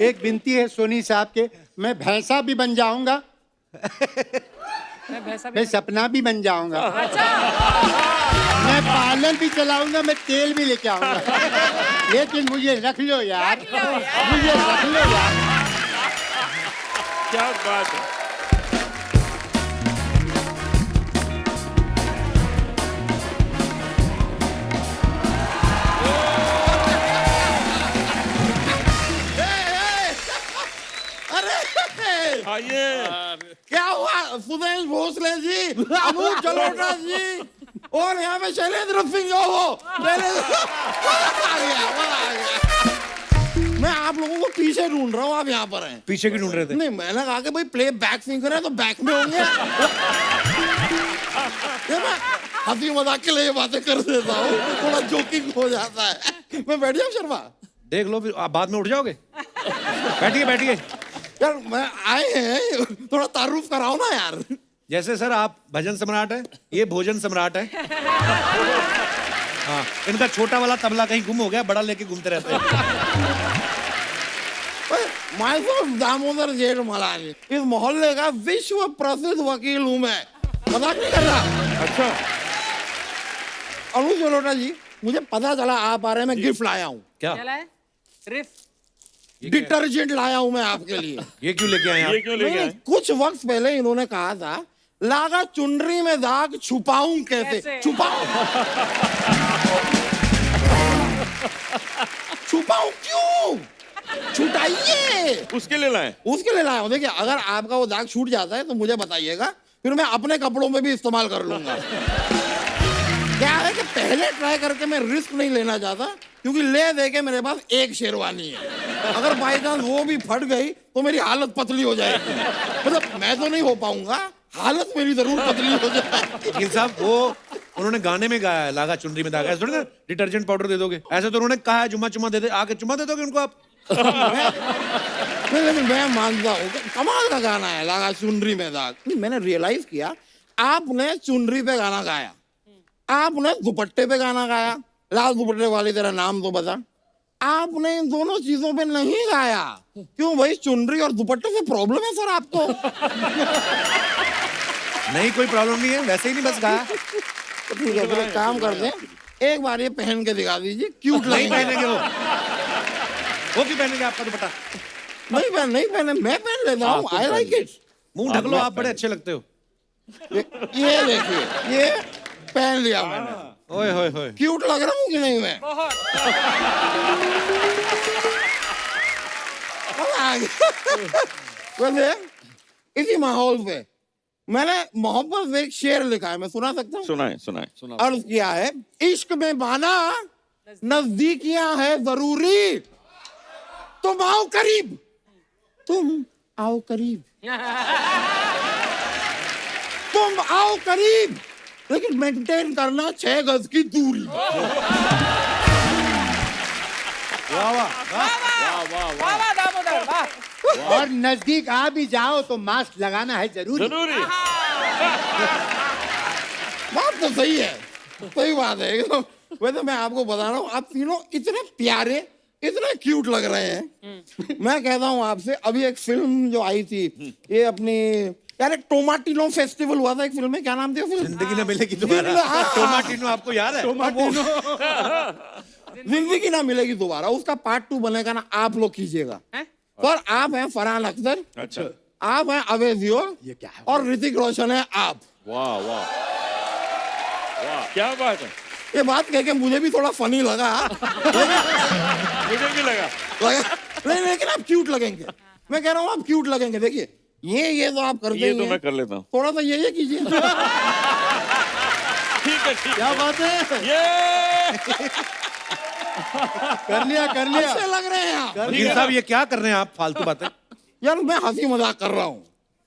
एक विनती है सोनी साहब के, मैं भैंसा भी बन जाऊंगा,
मैं भैंसा
मैं सपना भी बन जाऊंगा, मैं पार्लर भी चलाऊंगा, मैं तेल भी लेके आऊंगा, लेकिन मुझे रख लो यार, मुझे रख लो यार।
क्या बात है। आइए
अनूप जलोटा जी और यहाँ पे शैलेंद्र सिंह जो हो मजा आ गया। मैं आप लोगों को पीछे ढूंढ रहा हूँ, आप यहाँ पर हैं।
पीछे की ढूंढ रहे थे?
नहीं, मैंने कहा कि भाई प्ले बैक सिंगर है तो बैक में होंगे। ये मैं हंसी मजाक के लिए ये बातें कर देता हूँ, थोड़ा जोकिंग हो जाता है। मैं बैठ जाऊँ शर्मा?
देख लो, फिर आप बाद में उठ जाओगे। बैठिए बैठिए।
यार मैं आए हैं, थोड़ा तारुफ कराओ ना यार।
जैसे सर आप भजन सम्राट है, ये भोजन सम्राट है। हाँ, इनका छोटा वाला तबला कहीं गुम हो गया, बड़ा लेके घूमते रहते हैं।
माय सेल्फ दामोदर जेठमलानी, इस मोहल्ले का विश्व प्रसिद्ध वकील हूँ मैं, मजाक नहीं कर रहा।
अच्छा,
अनूप जलोटा जी, मुझे पता चला आप आ रहे हैं, मैं गिफ्ट लाया हूँ।
क्या?
चला है रिफ
डिटर्जेंट लाया हूँ मैं आपके लिए।
ये क्यों लेके आए
ये
आप?
क्यों लेके
नहीं,
आए?
कुछ वक्त पहले इन्होंने कहा था लागा चुनरी में दाग छुपाऊं कैसे?
कैसे?
छुपाऊं छुपाऊं क्यों? छुटाइए।
उसके लिए लाए?
उसके लिए लाया हूं। देखिए, अगर आपका वो दाग छूट जाता है तो मुझे बताइएगा, फिर मैं अपने कपड़ों में भी इस्तेमाल कर लूंगा। क्या है कि पहले ट्राई करके मैं रिस्क नहीं लेना चाहता, क्योंकि ले दे के मेरे पास एक शेरवानी है। अगर बाई चांस वो भी फट गई तो मेरी हालत पतली हो जाएगी। मतलब मैं तो नहीं हो पाऊंगा, हालत मेरी जरूर पतली हो जाएगी।
वकील साहब, वो उन्होंने गाने में गाया है, लागा चुनरी में दागा। ऐसे थोड़ी ना डिटर्जेंट पाउडर दे दोगे। ऐसे तो उन्होंने कहा है जुम्मा चुम्मा दे दे, आके चुम्मा दे दोगे उनको आप।
नहीं, लेकिन मैं मानता हूँ कि कमाल का गाना है लागा चुनरी में दाग। मैंने रियलाइज किया, आपने चुनरी पे गाना गाया, आपने दुपट्टे पे गाना गाया, लाल दुपट्टे वाली तेरा नाम तो बता। आपने इन दोनों चीजों पे नहीं गाया। क्यों भाई, चुनरी और दुपट्टे से प्रॉब्लम है सर आपको?
नहीं, कोई प्रॉब्लम नहीं है, वैसे ही नहीं बस गाया।
तो ठीक है, फिर एक काम करते हैं, एक बार ये पहन के दिखा दीजिए, क्यूट
नहीं
लगेगा।
पहनेंगे वो क्यों पहनेंगे आपका दुपट्टा?
नहीं पहने, मैं पहन लेता हूँ, आई लाइक इट।
मुंह ढक लो, आप बड़े अच्छे लगते हो।
ये देखिए, ये पहन लिया मैंने,
ओए होए होए।
क्यूट लग रहा हूँ कि नहीं मैं?
बहुत
मजा आ गया। वैसे इसी माहौल पे मैंने मोहब्बत में एक शेर लिखा है, मैं सुना सकता हूँ?
सुनाए।
अर्ज किया है, इश्क में बहाना नजदीकियां है जरूरी, तुम आओ करीब, तुम आओ करीब, तुम आओ करीब, लेकिन मेंटेन करना 6 गज की दूरी।
वाह दामोदर वाह।
और नजदीक आ भी जाओ तो मास्क लगाना है जरूरी।
बात तो सही है, सही बात है एकदम। वैसे मैं आपको बता रहा हूँ, आप तीनों इतने प्यारे, इतने क्यूट लग रहे हैं। मैं कहता हूँ आपसे, अभी एक फिल्म जो आई थी, ये अपनी यार एक टोमाटिनो फेस्टिवल हुआ था, एक फिल्म में, क्या नाम थी वो फिल्म?
जिंदगी न मिलेगी दोबारा। टोमाटिनो आपको याद है?
जिंदगी ना मिलेगी दोबारा, उसका पार्ट 2 बनेगा ना, आप लोग कीजिएगा। पर आप हैं फरहान अख्तर,
अच्छा,
आप हैं अवैध दियोल,
ये क्या है?
और ऋतिक रोशन है आप।
वाह वाह,
क्या बात है।
ये बात कह के मुझे भी थोड़ा फनी लगा।
मुझे भी लगा।
नहीं, लेकिन आप क्यूट लगेंगे, मैं कह रहा हूँ आप क्यूट लगेंगे। देखिए, ये तो आप करते
ये
ही
तो
हैं।
मैं कर लेता हूँ।
थोड़ा सा ये कीजिए।
ठीक है, ठीक
क्या बात है?
ये
कर लिया
अच्छे लग रहे हैं आप।
वकील साहब, ये क्या कर रहे हैं आप फालतू बातें?
यार मैं हंसी मजाक कर रहा हूँ।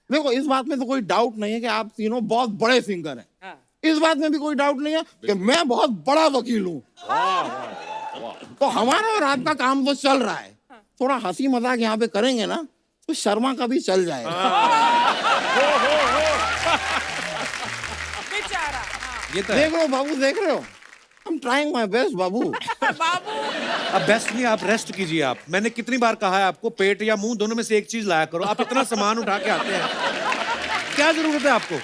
देखो, इस बात में तो कोई डाउट नहीं है कि आप तीनों बहुत बड़े सिंगर हैं।
हाँ।
इस बात में भी कोई डाउट नहीं है कि मैं बहुत बड़ा वकील हूँ। तो हमारा और आपका काम तो चल रहा है, थोड़ा हंसी मजाक यहाँ पे करेंगे ना तो शर्मा का भी चल जाएगा।
बेचारा हाँ।
ये तो है।
देख रहे हो बाबू, देख रहे हो, I am trying my best बाबू।
बाबू
अब बेस्ट नहीं, आप रेस्ट कीजिए। आप, मैंने कितनी बार कहा है आपको, पेट या मुंह दोनों में से एक चीज लाया करो। आप इतना सामान उठा के आते हैं, क्या जरूरत है आपको?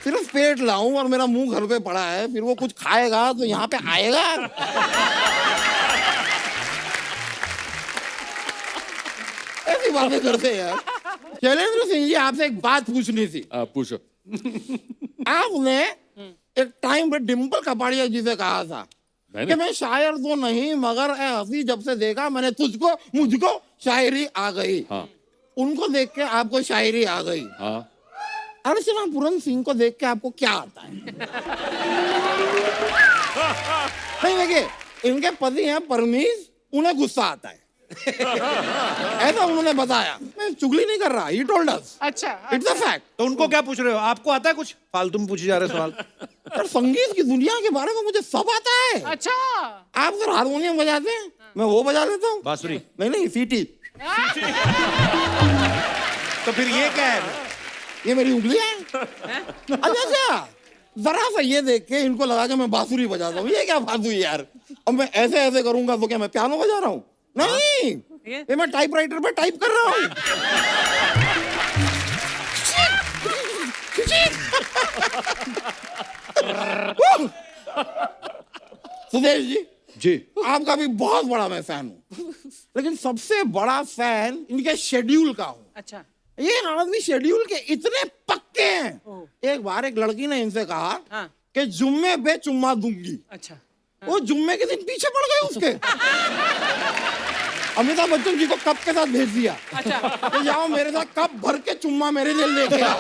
सिर्फ पेट लाऊं और मेरा मुंह घर पे पड़ा है, फिर वो कुछ खाएगा तो यहाँ पे आएगा। ऐसी बातें करते हैं यार। शैलेंद्र सिंह जी, आपसे एक बात पूछनी थी।
पूछो।
आपने एक टाइम पे डिम्पल कपाड़िया जी से कहा था कि मैं शायर तो नहीं, मगर ए हंसी जब से देखा मैंने तुझको, मुझको शायरी आ गई।
हाँ
उनको देख के आपको शायरी आ गई।
हाँ,
अर्चना पूरन सिंह को देख के आपको क्या आता है? नहीं देखिए, इनके पति हैं परमीज, उन्हें गुस्सा आता है। ऐसा उन्होंने बताया, मैं चुगली नहीं कर रहा, he told us,
अच्छा
it's a fact।
तो उनको क्या पूछ रहे हो? आपको आता है कुछ? फालतू में पूछे जा रहे सवाल।
यार संगीत की दुनिया के बारे में मुझे सब आता है।
अच्छा
आप सर हारमोनियम बजाते हैं, मैं वो बजा लेता हूँ।
बांसुरी?
नहीं सीटी।
तो फिर ये क्या है?
ये मेरी उंगलियां हैं। अच्छा जरा सा ये देख के इनको लगा कि मैं बांसुरी बजाता हूँ, ये क्या फालतू है यार। अब मैं ऐसे ऐसे करूंगा तो क्या मैं पियानो बजा रहा हूँ? नहीं, ये मैं टाइपराइटर पे टाइप कर रहा हूँ। सुदेश जी,
जी
आपका भी बहुत बड़ा मैं फैन हूँ, लेकिन सबसे बड़ा फैन इनके शेड्यूल का हूँ।
अच्छा
ये आदमी शेड्यूल के इतने पक्के हैं। एक बार एक लड़की ने इनसे कहा
हाँ।
कि जुम्मे पे चुम्मा दूंगी।
अच्छा
वो जुम्मे के दिन पीछे पड़ गए उसके। अमिताभ बच्चन जी को कप के साथ भेज दिया
अच्छा
कि जाओ मेरे साथ कप भर के चुम्मा मेरे लिए लेके आओ।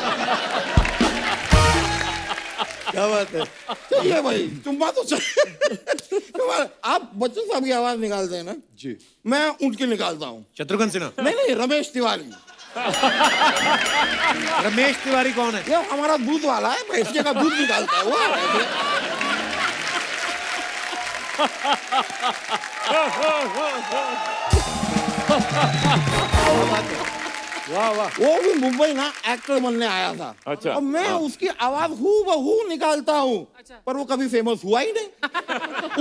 क्या बात है।
चाहिए भाई, चुम्मा तो चाहिए। आप बच्चन साहब की आवाज निकालते हैं ना
जी,
मैं उनकी निकालता हूँ।
शत्रुघ्न सिन्हा?
नहीं रमेश तिवारी।
रमेश तिवारी कौन है?
ये हमारा दूध वाला है, भैंसिया का दूध निकालता है वो।
वाह वाह।
वो भी मुंबई ना एक्टर बनने आया था।
अच्छा।
और मैं उसकी आवाज हूबहू निकालता हूँ।
अच्छा।
पर वो कभी फेमस हुआ ही नहीं।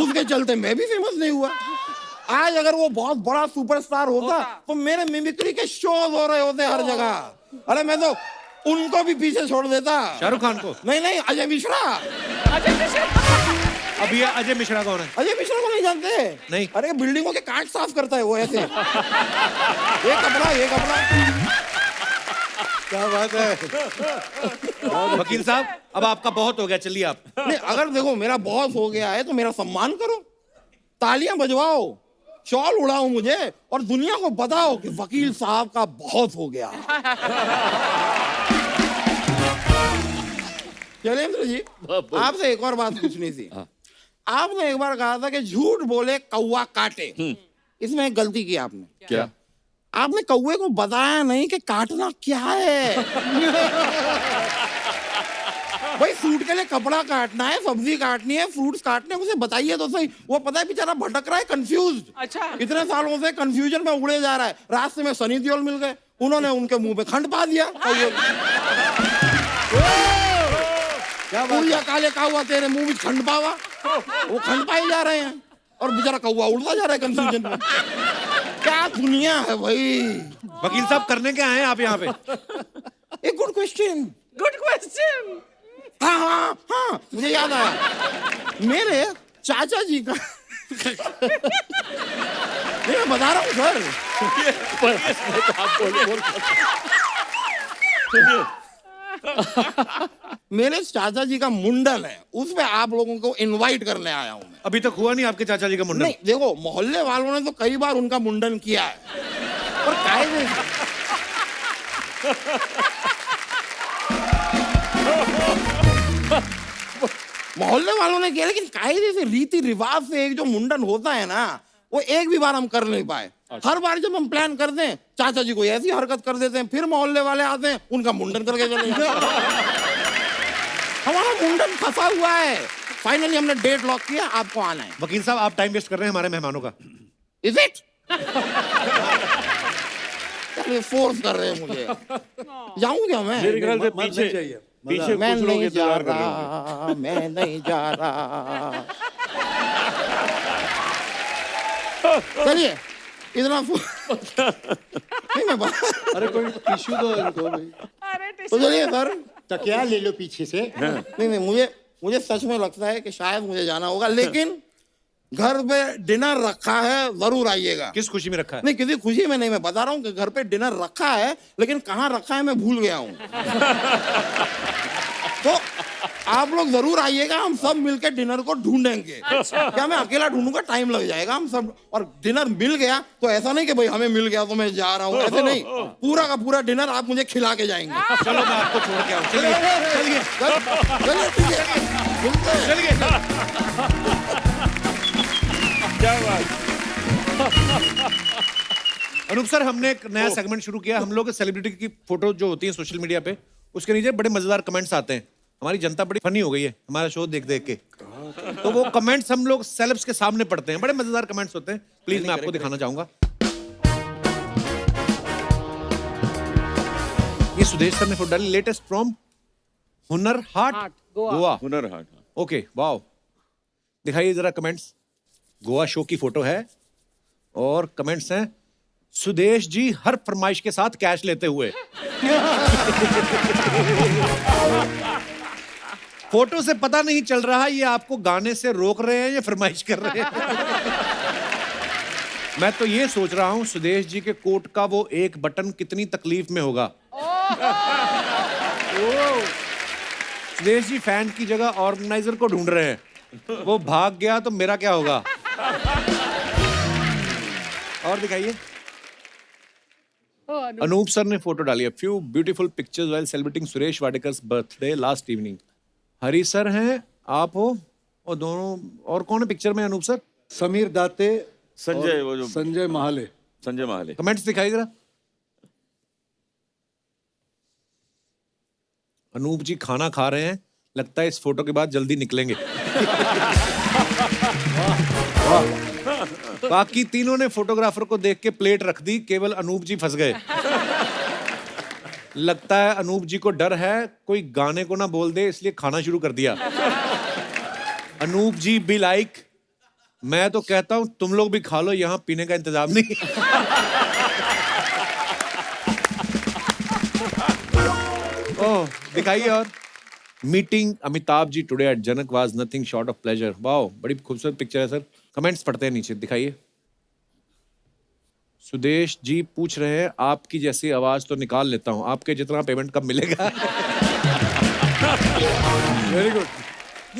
उसके चलते मैं भी फेमस नहीं हुआ। आज अगर वो बहुत बड़ा सुपरस्टार होता तो मेरे मिमिक्री के शोज हो रहे होते हर जगह। अरे मैं तो उनको भी पीछे छोड़ देता।
शाहरुख खान को?
नहीं अजय मिश्रा।
अब ये अजय मिश्रा कौन है?
अजय मिश्रा को नहीं जानते?
नहीं।
अरे बिल्डिंगों के कांच साफ करता है वो ऐसे। ये कपड़ा।
क्या बात है।
वकील साहब, अब आपका बहुत हो गया, चलिए आप।
नहीं अगर देखो मेरा बॉस हो गया है तो मेरा सम्मान करो, तालियां बजवाओ, शॉल उड़ाओ मुझे और दुनिया को बताओ कि वकील साहब का बहुत हो गया। शैलेंद्र जी, आपसे एक और बात पूछनी थी। आपने एक बार कहा था कि झूठ बोले कौवा काटे। इसमें एक गलती की आपने।
क्या?
आपने कौवे को बताया नहीं कि काटना क्या है। भाई सूट के लिए कपड़ा काटना है, सब्जी काटनी है, फ्रूट्स काटने, उसे बताइए तो सही। वो पता है बेचारा भटक रहा है, कंफ्यूज्ड।
अच्छा
इतने सालों से कंफ्यूजन में उड़े जा रहा है। रास्ते में सनी देओल मिल गए, उन्होंने उनके मुंह पे खंड पा दिया।
क्या बात
पूरिया काले कौवा तेरे मुंह में खंड पावा। वो खंड पाए जा रहे हैं और बेचारा कौवा उड़ता जा रहा है कंफ्यूजन में। क्या दुनिया है भाई।
वकील साहब, करने क्या हैं आप यहाँ पे?
एक गुड क्वेश्चन।
गुड क्वेश्चन
हाँ मुझे याद आया। मेरे चाचा जी का नहीं मैं बता रहा हूँ सर। मेरे चाचा जी का मुंडन है, उसमें आप लोगों को इनवाइट करने आया हूँ मैं।
अभी तक हुआ नहीं आपके चाचा जी का मुंडन?
नहीं देखो, मोहल्ले वालों ने तो कई बार उनका मुंडन किया है, पर कायदे से। मोहल्ले वालों ने किया, लेकिन कायदे से रीति रिवाज से एक जो मुंडन होता है ना, वो एक भी बार हम कर नहीं पाए। हर बार जब हम प्लान करते हैं चाचा जी को ऐसी हरकत कर देते हैं, फिर मोहल्ले वाले आते हैं उनका मुंडन करके चले जाते हैं। हमारा मुंडन फंसा हुआ है। फाइनली हमने डेट लॉक किया, आपको आना है।
वकील साहब, आप टाइम वेस्ट कर रहे हैं हमारे मेहमानों का।
Is it? फोर्स कर रहे हैं मुझे। जाऊं क्या मैं?
मेरे ख्याल से
मत नहीं चाहिए।
पीछे
मैं
कुछ लोग
नहीं जा
इंतजार कर रहे होंगे।
रहा, मैं नहीं जा रहा। चलिए इतना नहीं मैं
अरे कोई टिश्यू दो इनको भाई।
अरे
तो चलिए सर।
तकिया ले लो पीछे से।
नहीं मुझे सच में लगता है कि शायद मुझे जाना होगा, लेकिन घर पे डिनर रखा है, जरूर आइएगा।
किस खुशी में रखा है?
नहीं किसी खुशी में नहीं, मैं बता रहा हूँ कि घर पे डिनर रखा है, लेकिन कहाँ रखा है मैं भूल गया हूँ। तो आप लोग जरूर आइएगा, हम सब मिलकर डिनर को ढूंढेंगे। क्या मैं अकेला ढूंढूंगा? टाइम लग जाएगा। हम सब, और डिनर मिल गया तो ऐसा नहीं कि भाई हमें मिल गया तो मैं जा रहा हूँ, ऐसे नहीं। पूरा का पूरा डिनर आप मुझे खिला के जाएंगे।
चलो मैं आपको छोड़ के आऊँ, चलिए चलिए
चलिए ठीक है, मिलते हैं।
चलिए।
क्या बात।
अनूप सर, हमने एक नया सेगमेंट शुरू किया। हम लोग सेलिब्रिटी की फोटो जो होती है सोशल मीडिया पे, उसके नीचे बड़े मजेदार कमेंट्स आते हैं। हमारी जनता बड़ी फनी हो गई है हमारा शो देख देख के, तो वो कमेंट्स हम लोग सेलेब्स के सामने पढ़ते हैं। बड़े मजेदार कमेंट्स होते हैं। प्लीज मैं आपको दिखाना चाहूंगा। ये सुदेश सर ने फोटो डाली, latest from Hunar Haat, Goa.
Hunar Haat.
Okay, wow. दिखाइए जरा कमेंट्स। गोवा शो की फोटो है और कमेंट्स हैं, सुदेश जी हर फरमाइश के साथ कैश लेते हुए। फोटो से पता नहीं चल रहा ये आपको गाने से रोक रहे हैं या फरमाइश कर रहे हैं। मैं तो ये सोच रहा हूं सुदेश जी के कोट का वो एक बटन कितनी तकलीफ में होगा। सुदेश जी फैन की जगह ऑर्गेनाइजर को ढूंढ रहे हैं। वो भाग गया तो मेरा क्या होगा। और दिखाइए। अनूप सर ने फोटो डाली है, few beautiful pictures while celebrating Suresh Wadkar's birthday last evening. Hari sir हैं, आप हो, और दोनों और कौन है पिक्चर में? अनूप सर,
समीर दाते,
संजय, वो जो
संजय महाले।
संजय महाले।
कमेंट्स दिखाई जरा। अनूप जी खाना खा रहे हैं, लगता है इस फोटो के बाद जल्दी निकलेंगे। बाकी तीनों ने फोटोग्राफर को देख के प्लेट रख दी, केवल अनूप जी फंस गए। लगता है अनूप जी को डर है कोई गाने को ना बोल दे, इसलिए खाना शुरू कर दिया। अनूप जी बी लाइक, मैं तो कहता हूं तुम लोग भी खा लो, यहां पीने का इंतजाम नहीं। ओह, दिखाइए। और meeting Amitabh ji today at Janak was nothing short of pleasure. Wow, बड़ी खूबसूरत पिक्चर है सर। कमेंट्स पढ़ते हैं नीचे, दिखाइए। सुदेश जी पूछ रहे हैं, आपकी जैसी आवाज तो निकाल लेता हूं, आपके जितना पेमेंट कब मिलेगा? Very good.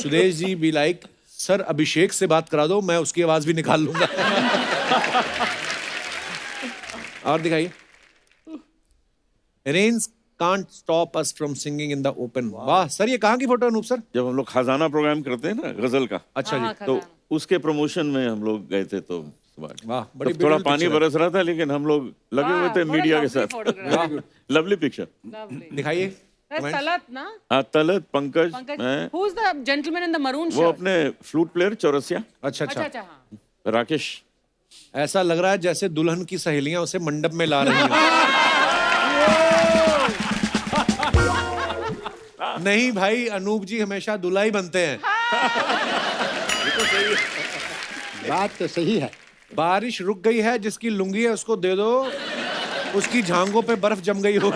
Sudesh ji be like, sir Abhishek से बात करा दो, मैं उसकी आवाज भी निकाल लूंगा। और दिखाइए। Rains can't stop us from singing in the open. वाह सर, ये कहाँ की फोटो है अनूप सर?
जब हम लोग खजाना प्रोग्राम करते हैं ना गजल का,
अच्छा जी,
तो उसके प्रमोशन में हम लोग गए थे। तो
वाह, बड़ी
तब थोड़ा
beautiful
पानी
picture है।
बरस रहा था, लेकिन हम लोग लगे हुए थे मीडिया के साथ। Lovely picture.
दिखाइए।
तलत ना?
हाँ, तलत, पंकज, मैं,
Who's the gentleman in the maroon
वो
shirt?
अपने फ्लूट प्लेयर चौरसिया,
अच्छा
अच्छा
अच्छा,
अच्छा, हाँ।
राकेश।
ऐसा लग रहा है जैसे दुल्हन की सहेलियां उसे मंडप में ला रही हैं। नहीं भाई, अनूप जी हमेशा दूल्हा ही बनते हैं।
बात तो सही है।
बारिश रुक गई है, जिसकी लुंगी है उसको दे दो, उसकी झांगों पे बर्फ जम गई हो।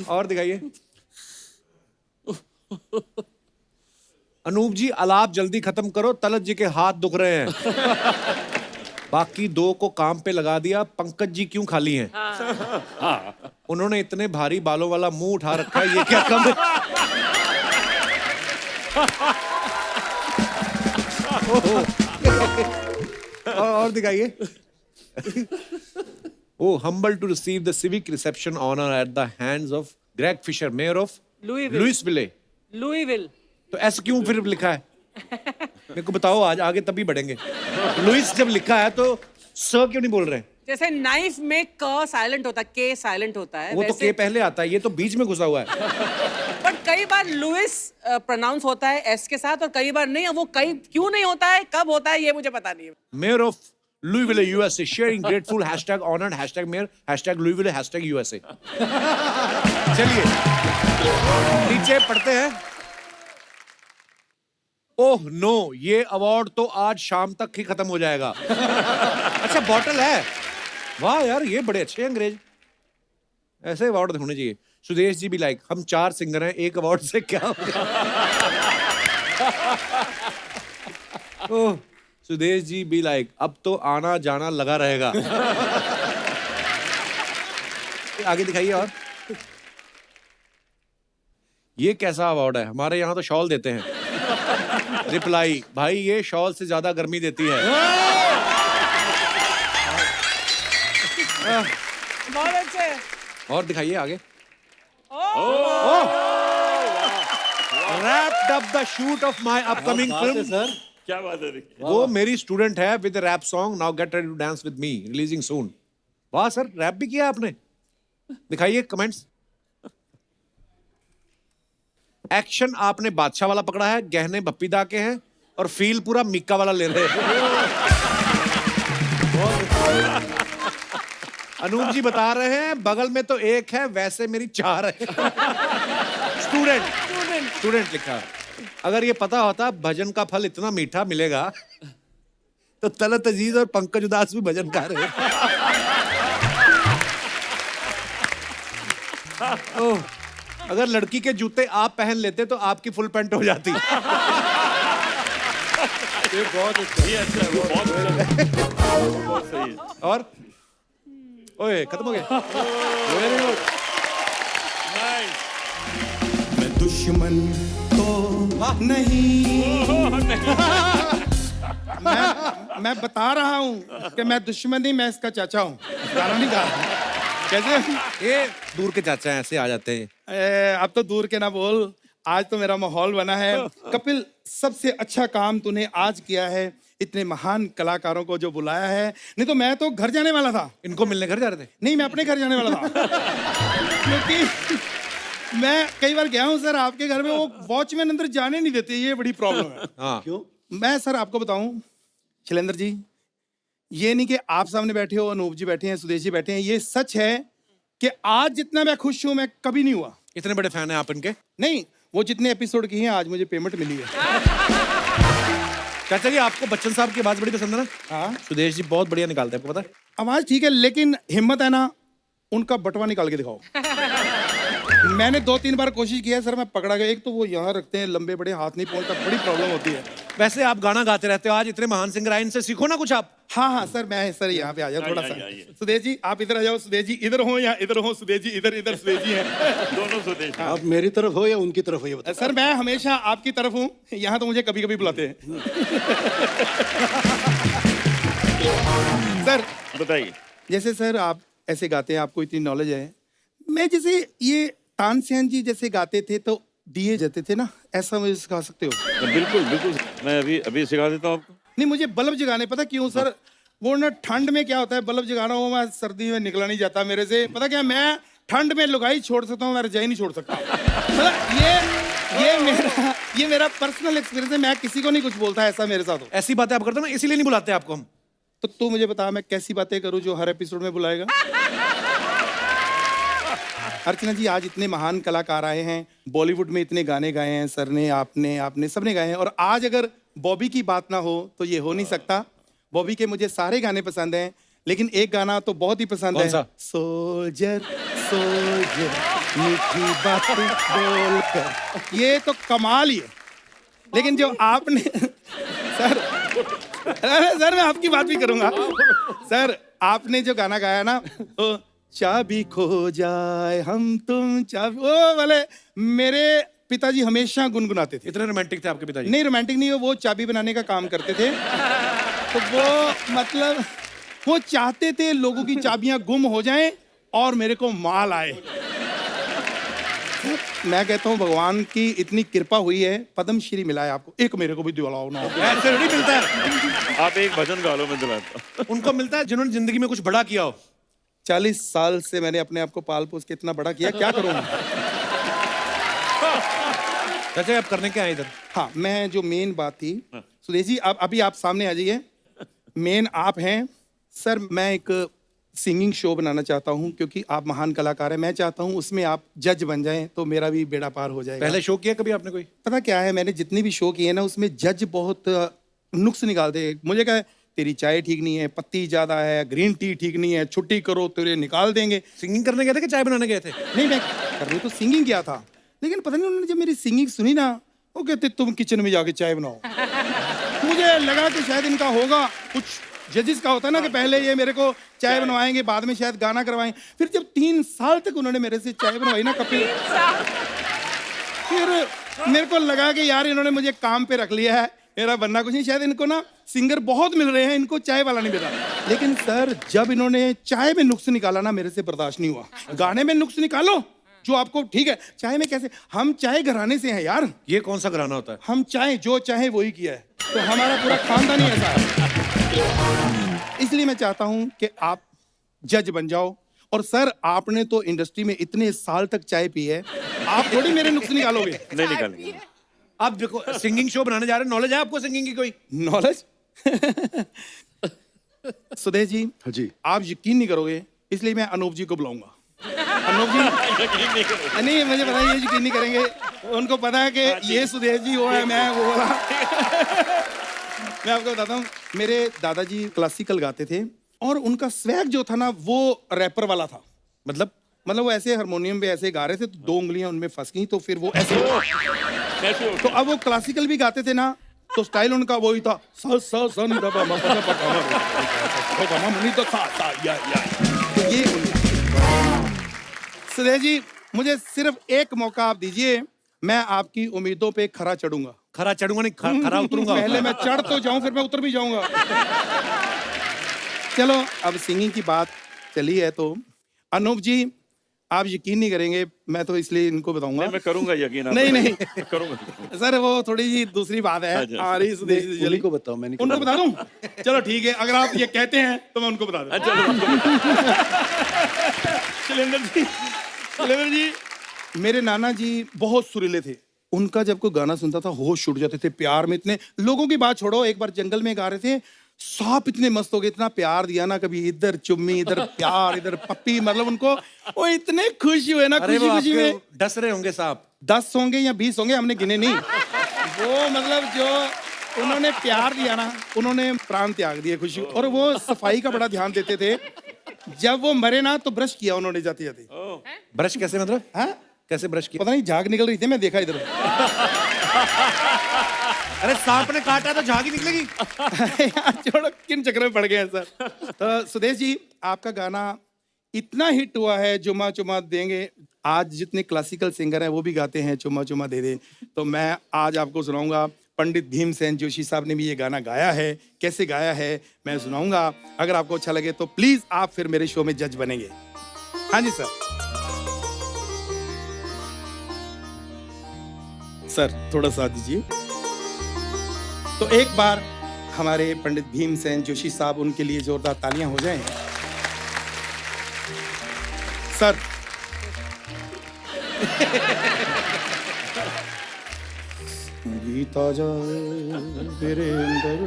और दिखाइए। अनूप जी अलाप जल्दी खत्म करो, तलत जी के हाथ दुख रहे हैं। बाकी दो को काम पे लगा दिया, पंकज जी क्यों खाली हैं? उन्होंने इतने भारी बालों वाला मुंह उठा रखा है, ये क्या कम है? और दिखाइए। Oh, humble to receive the civic reception honor at the hands of Greg Fisher, mayor of Louisville.
Louisville.
तो ऐसे क्यों फिर लिखा है? मेरे को बताओ, आज आगे तभी बढ़ेंगे। लुइस जब लिखा है तो स क्यों नहीं बोल रहे हैं?
जैसे नाइफ में क साइलेंट होता है, के साइलेंट होता है,
वो तो के पहले आता है, ये तो बीच में घुसा हुआ है।
बट कई बार लुइस प्रोनाउंस होता है एस के साथ और कई बार नहीं। वो कई क्यों नहीं होता है, कब होता है, ये मुझे पता नहीं है।
Mayor of Louisville, USA, sharing grateful hashtag honored hashtag mayor hashtag Louisville hashtag USA. चलिए नीचे पढ़ते हैं। ओह नो, ये अवार्ड तो आज शाम तक ही खत्म हो जाएगा। अच्छा, बॉटल है। वाह यार, ये बड़े अच्छे अंग्रेज, ऐसे अवार्ड होने चाहिए। सुदेश जी भी लाइक, हम 4 सिंगर हैं, एक अवार्ड से क्या होगा? ओह, सुदेश जी भी लाइक, अब तो आना जाना लगा रहेगा। आगे दिखाइए। और ये कैसा अवार्ड है? हमारे यहाँ तो शॉल देते हैं। रिप्लाई, भाई ये शॉल से ज्यादा गर्मी देती है।
बहुत अच्छे।
और दिखाइए आगे। Wrapped up the shoot of my upcoming film.
Sir
क्या बात है?
वो मेरी स्टूडेंट है with rap song now get ready to dance with me releasing soon. वाह सर, रैप भी किया आपने। दिखाइए कमेंट्स। एक्शन आपने बादशाह वाला पकड़ा है, गहने बप्पीदा के हैं और फील पूरा मिक्का वाला ले रहे हैं। अनूप जी बता रहे हैं बगल में तो एक है, वैसे मेरी 4 है। स्टूडेंट लिखा। अगर ये पता होता भजन का फल इतना मीठा मिलेगा तो तलत अजीज और पंकज उदास भी भजन गा रहे हैं। ओह, अगर लड़की के जूते आप पहन लेते तो आपकी फुल पैंट हो जाती।
ये बहुत अच्छा है, वो बहुत सही है।
और ओए खत्म हो गया। Very good.
मैं दुश्मन तो नहीं। मैं बता रहा हूँ कि मैं दुश्मन नहीं, मैं इसका चाचा हूँ। गाना नहीं गा रहा। कैसे?
ये दूर के चाचा ऐसे आ जाते हैं।
अब तो दूर के ना बोल, आज तो मेरा माहौल बना है। कपिल, सबसे अच्छा काम तूने आज किया है, इतने महान कलाकारों को जो बुलाया है। नहीं तो मैं तो घर जाने वाला था।
इनको मिलने घर जा रहे थे?
नहीं, मैं अपने घर जाने वाला था। क्योंकि मैं कई बार गया हूँ सर आपके घर में, वो वॉचमैन अंदर जाने नहीं देते, ये बड़ी प्रॉब्लम है।
हाँ।
क्यों?
मैं सर आपको बताऊं शैलेंद्र जी, ये नहीं कि आप सामने बैठे हो, अनूप जी बैठे हैं, सुदेश जी बैठे हैं, ये सच है कि आज जितना मैं खुश हूं मैं कभी नहीं हुआ।
इतने बड़े फैन हैं आप इनके?
नहीं, वो जितने एपिसोड की हैं आज मुझे पेमेंट मिली है।
चाचा जी आपको बच्चन साहब की आवाज बड़ी पसंद है ना?
हाँ,
सुदेश जी बहुत बढ़िया निकालते हैं, आपको पता है?
आवाज ठीक है, लेकिन हिम्मत है ना, उनका बटवा निकाल के दिखाओ। मैंने 2-3 बार कोशिश किया है सर, मैं पकड़ा गया। एक तो वो यहाँ रखते हैं, लंबे बड़े हाथ नहीं पहुंचता, बड़ी प्रॉब्लम होती है।
वैसे आप गाना गाते रहते हो, आज इतने महान सिंगर आए, इनसे सीखो ना कुछ आप।
हाँ सर, मैं सर यहाँ पे आ जाओ थोड़ा सा। सुदेश जी आप इधर आ जाओ, सुदेश जी इधर हो या इधर हो, सुदेश जी इधर, इधर सुदेश जी हैं।
दोनों सुदेश।
आप मेरी तरफ हो या उनकी तरफ हो ये बताओ।
सर मैं हमेशा आपकी तरफ हूँ, यहाँ तो मुझे कभी कभी बुलाते हैं। सर
बताइए।
जैसे सर आप ऐसे गाते हैं, आपको इतनी नॉलेज है। मैं जैसे ये तानसेन जी जैसे गाते थे तो दिए जाते थे ना, ऐसा मुझे सिखा सकते हो?
बिल्कुल बिल्कुल, मैं अभी सिखा देता हूँ आपको।
नहीं, मुझे बल्ब जगाने, पता क्यों सर? वो ना ठंड में क्या होता है, बल्ब जगाना हो, मैं सर्दी में निकला नहीं जाता मेरे से। पता क्या, मैं ठंड में लुगाई छोड़ सकता हूँ, मैं रजाई नहीं छोड़ सकता। मतलब ये मेरा पर्सनल एक्सपीरियंस है, मैं किसी को नहीं कुछ बोलता ऐसा मेरे साथ हो।
ऐसी बातें आप करते हो ना, इसीलिए नहीं बुलाते आपको हम।
तो तू मुझे बता मैं कैसी बातें करूं जो हर एपिसोड में बुलाएगा? अर्चना जी, आज इतने महान कलाकार आए हैं, बॉलीवुड में इतने गाने गाए हैं सर ने, आपने सबने गाए हैं, और आज अगर बॉबी की बात ना हो तो ये हो नहीं सकता। बॉबी के मुझे सारे गाने पसंद हैं, लेकिन एक गाना तो बहुत ही पसंद
कौन
है।
सा?
सोल्जर सोल्जर मीठी बात बोल कर, ये तो कमाल ही है। लेकिन जो आपने सर मैं आपकी बात भी करूंगा। सर आपने जो गाना गाया ना, तो चाबी खो जाए हम तुम चाबी, वो वाले मेरे पिताजी हमेशा गुनगुनाते थे।
इतने रोमांटिक थे आपके पिताजी?
नहीं, रोमांटिक नहीं, वो चाबी बनाने का काम करते थे। तो वो मतलब वो चाहते थे लोगों की चाबियां गुम हो जाएं और मेरे को माल आए। मैं कहता हूँ भगवान की इतनी कृपा हुई है, पद्मश्री मिला है आपको, एक मेरे को भी दिलाओ ना।
ऐसे नहीं मिलता है।
आप एक भजन गा लो, मैं दिलाता हूँ।
उनको मिलता है जिन्होंने जिंदगी में कुछ बड़ा किया हो।
40 साल से मैंने अपने आप को पाल पोस के इतना बड़ा किया, क्या करूँ?
चाचा आप करने क्या है इधर?
हाँ, मैं जो मेन बात थी, सुदेश जी अभी आप सामने आ जाइए। मेन आप हैं सर। मैं एक सिंगिंग शो बनाना चाहता हूँ, क्योंकि आप महान कलाकार हैं। मैं चाहता हूँ उसमें आप जज बन जाएं तो मेरा भी बेड़ा पार हो जाएगा।
पहले शो किया कभी आपने कोई?
पता क्या है, मैंने जितने भी शो किए ना, उसमें जज बहुत नुक्स निकालते। मुझे क्या है, तेरी चाय ठीक नहीं है, पत्ती ज्यादा है, ग्रीन टी ठीक नहीं है, छुट्टी करो, तेरे निकाल देंगे।
सिंगिंग करने गए थे कि चाय बनाने गए थे?
नहीं, मैं करने तो सिंगिंग किया था, लेकिन पता नहीं उन्होंने जब मेरी सिंगिंग सुनी ना, वो कहते तुम किचन में जाके चाय बनाओ। मुझे लगा कि शायद इनका होगा कुछ जजिस का होता है ना कि पहले ये मेरे को चाय बनवाएंगे, बाद में शायद गाना करवाएं। फिर जब 3 साल तक उन्होंने मेरे से चाय बनवाई ना कपिल, फिर मेरे को लगा कि यार इन्होंने मुझे काम पे रख लिया है, मेरा बनना कुछ नहीं। शायद इनको ना सिंगर बहुत मिल रहे हैं, इनको चाय वाला नहीं मिला। लेकिन सर जब इन्होंने चाय में नुक्स निकाला ना, मेरे से बर्दाश्त नहीं हुआ। गाने में नुक्स निकालो जो आपको ठीक है, चाय में कैसे? हम चाय घराने से हैं यार।
ये कौन सा घराना होता है?
हम चाहे जो चाहे वही किया है, तो हमारा पूरा खानदान ही ऐसा है। इसलिए मैं चाहता हूं कि आप जज बन जाओ। और सर आपने तो इंडस्ट्री में इतने साल तक चाय पी है, आप थोड़ी मेरे नुक्स निकालोगे।
नहीं निकालेंगे।
आप देखो सिंगिंग शो बनाने जा रहे हैं, नॉलेज है आपको सिंगिंग की कोई?
नॉलेज सुदेश जी,
हाँ जी।
आप यकीन नहीं करोगे, इसलिए मैं अनूप जी को बुलाऊंगा। अनूप जी नहीं, मुझे पता है ये यकीन नहीं करेंगे। उनको पता है कि ये सुदेश जी वो है, मैं वो वाला। मैं आपको बताता हूँ, मेरे दादाजी क्लासिकल गाते थे और उनका स्वैग जो था ना वो रैपर वाला था। मतलब वो ऐसे हारमोनियम पे ऐसे गा रहे थे तो 2 उंगलियां उनमें फंस गई, तो फिर वो ऐसे। तो अब वो क्लासिकल भी गाते थे ना, तो स्टाइल उनका वही था। तो ये सुदेश जी, मुझे सिर्फ एक मौका आप दीजिए, मैं आपकी उम्मीदों पे खरा चढ़ूंगा।
खरा चढ़ूंगा नहीं, खरा उतरूंगा।
पहले मैं चढ़ तो जाऊं, फिर मैं उतर भी जाऊंगा। चलो अब सिंगिंग की बात चली है तो अनूप जी आप यकीन नहीं करेंगे, मैं तो इसलिए इनको बताऊंगा।
मैं करूंगा यकीन।
नहीं
करूंगा
सर, वो थोड़ी जी दूसरी बात है।
अच्छा।
आ रही सुदेश जी,
उन्हीं को बताओ, मैंने
उनको बता दूं? चलो ठीक है, अगर आप ये कहते हैं तो मैं उनको बता दूं। शैलेंद्र जी, मेरे नाना जी बहुत सुरीले थे। उनका जब कोई गाना सुनता था होश छूट जाते थे। प्यार में इतने लोगों की बात छोड़ो, एक बार जंगल में गा रहे थे, सांप इतने मस्त हो गए, इतना प्यार दिया ना, कभी इधर चुम्मी, इधर प्यार, इधर पप्पी। मतलब उनको वो इतने खुश हुए ना, खुशी में।
डस रहे होंगे साहब।
10 होंगे या 20 होंगे, हमने गिने नहीं। वो मतलब जो उन्होंने प्यार दिया ना, उन्होंने प्राण त्याग दिए खुशी। और वो सफाई का बड़ा ध्यान देते थे। जब वो मरे ना तो ब्रश किया उन्होंने जाते जाते।
ब्रश कैसे मतलब?
हाँ
कैसे ब्रश किया?
पता नहीं, झाग निकल रही थी, मैं देखा इधर।
अरे सांप ने काटा तो झाग ही निकलेगी।
यार छोड़ो, किन चक्कर में पड़ गए हैं सर। तो सुदेश जी, आपका गाना इतना हिट हुआ है, चुमा चुमा देंगे। आज जितने क्लासिकल सिंगर हैं वो भी गाते हैं चुमा चुमा दे दे। तो मैं आज आपको सुनाऊंगा। पंडित भीमसेन जोशी साहब ने भी ये गाना गाया है, कैसे गाया है मैं सुनाऊंगा। अगर आपको अच्छा लगे तो प्लीज आप फिर मेरे शो में जज बनेंगे। हाँ जी सर, थोड़ा साथ दीजिए। तो एक बार हमारे पंडित भीमसेन जोशी साहब, उनके लिए जोरदार तालियां हो जाएं। सर गीता जाए मेरे अंदर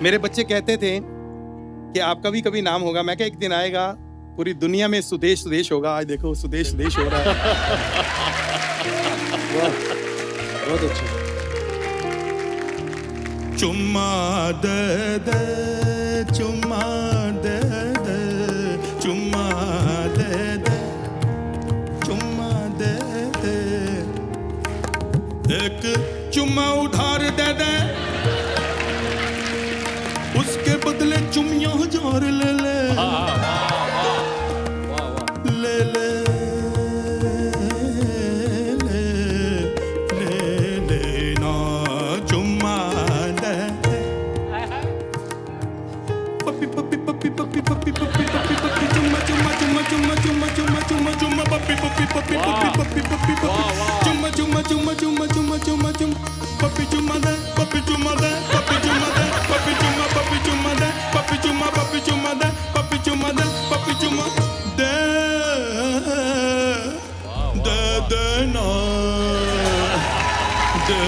मेरे बच्चे कहते थे कि आपका भी कभी नाम होगा। मैं क्या, एक दिन आएगा पूरी दुनिया में सुदेश सुदेश होगा। आज देखो सुदेश सुदेश हो रहा है।
बहुत अच्छी।
चुम्मा दे दे, चुम्मा दे दे, चुम्मा दे दे, चुम्मा दे दे, एक चुम्मा उधार दे दे, उसके बदले चुम्मियां 1000 ले ले। ले ले ले ले लेना चुम्मा दे। पप्पी पप्पी पप्पी पप्पी पप्पी पप्पी पप्पी पप्पी चुम्मा चुम्मा चुम्मा चुम्मा चुम्मा चुम्मा चुम्मा चुम्मा पप्पी पप्पी पप्पी पप्पी पप्पी पप्पी पप्पी चुम्मा चुम्मा चुम्मा चुम्मा चुम्मा चुम्मा चुम्मा पप्पी चुम्मा दे, पप्पी चुम्मा दे, पप्पी चुम्मा दे, पप्पी चुम्मा, पप्पी चुम्मा दे, पप्पी चुम्मा, पप्पी चुम्मा दे, पप्पी चुम्मा दे, पप्पी चुम्मा दे दे देना, दे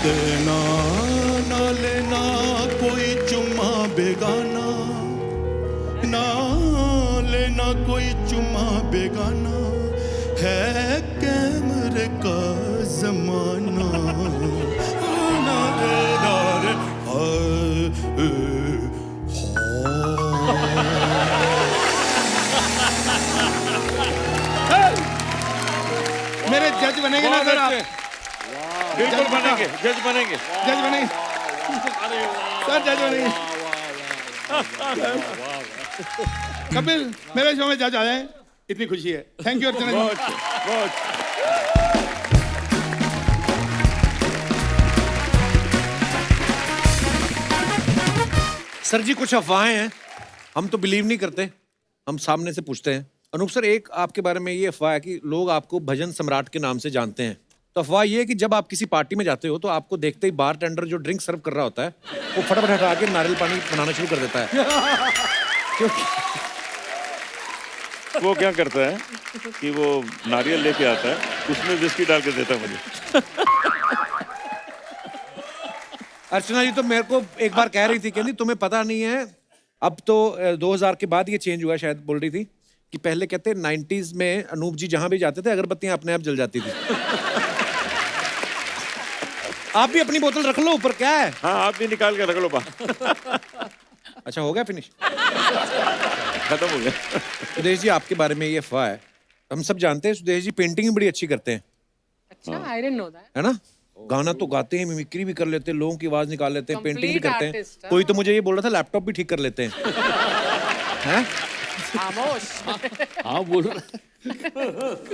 देना, ना लेना कोई चुम्मा बेगाना, ना लेना कोई चुम्मा बेगाना, है कैमरे का जमाना। ना रे ना रे
मेरे जज बनेंगे ना सर आप?
बिल्कुल बनेंगे, जज बनेंगे।
जज बनेंगे सर, जज बनेंगे। कपिल, मेरे शो में जज आ जाए, इतनी खुशी है। थैंक यू अर्चना जी।
बहुत बहुत
सर जी कुछ अफवाहें हैं, हम तो बिलीव नहीं करते, हम सामने से पूछते हैं। अनूप सर, एक आपके बारे में ये अफवाह है कि लोग आपको भजन सम्राट के नाम से जानते हैं। तो अफवाह ये है कि जब आप किसी पार्टी में जाते हो तो आपको देखते ही बार टेंडर जो ड्रिंक सर्व कर रहा होता है वो फटाफट हटा के नारियल पानी बनाना शुरू कर देता है। क्योंकि
वो क्या करता है कि वो नारियल लेके आता है, उसमें विस्की डाल के देता है मुझे।
अर्चना जी तो मेरे को एक बार कह रही थी, कहती तुम्हें पता नहीं है, अब तो 2000 के बाद ये चेंज हुआ शायद, बोल रही थी कि पहले कहते 90s में अनूप जी जहां भी जाते थे अगरबत्तियां अपने आप जल जाती थी। आप भी अपनी बोतल रख लो ऊपर, क्या है?
हाँ, आप भी निकाल के रख लो बा।
अच्छा हो गया फिनिश?
खत्म हो गया।
सुदेश जी आपके बारे में ये अफवाह है, हम सब जानते हैं सुदेश जी पेंटिंग भी बड़ी अच्छी करते हैं,
अच्छा, आई डिडंट नो दैट।
है ना? गाना तो गाते हैं, मिमिक्री भी कर लेते हैं, लोगों की आवाज निकाल लेते हैं, पेंटिंग भी
Complete
करते हैं।
artist, हाँ।
कोई तो मुझे ये बोल रहा था लैपटॉप भी ठीक कर लेते हैं। हैं?
खामोश।
हाँ बोल रहा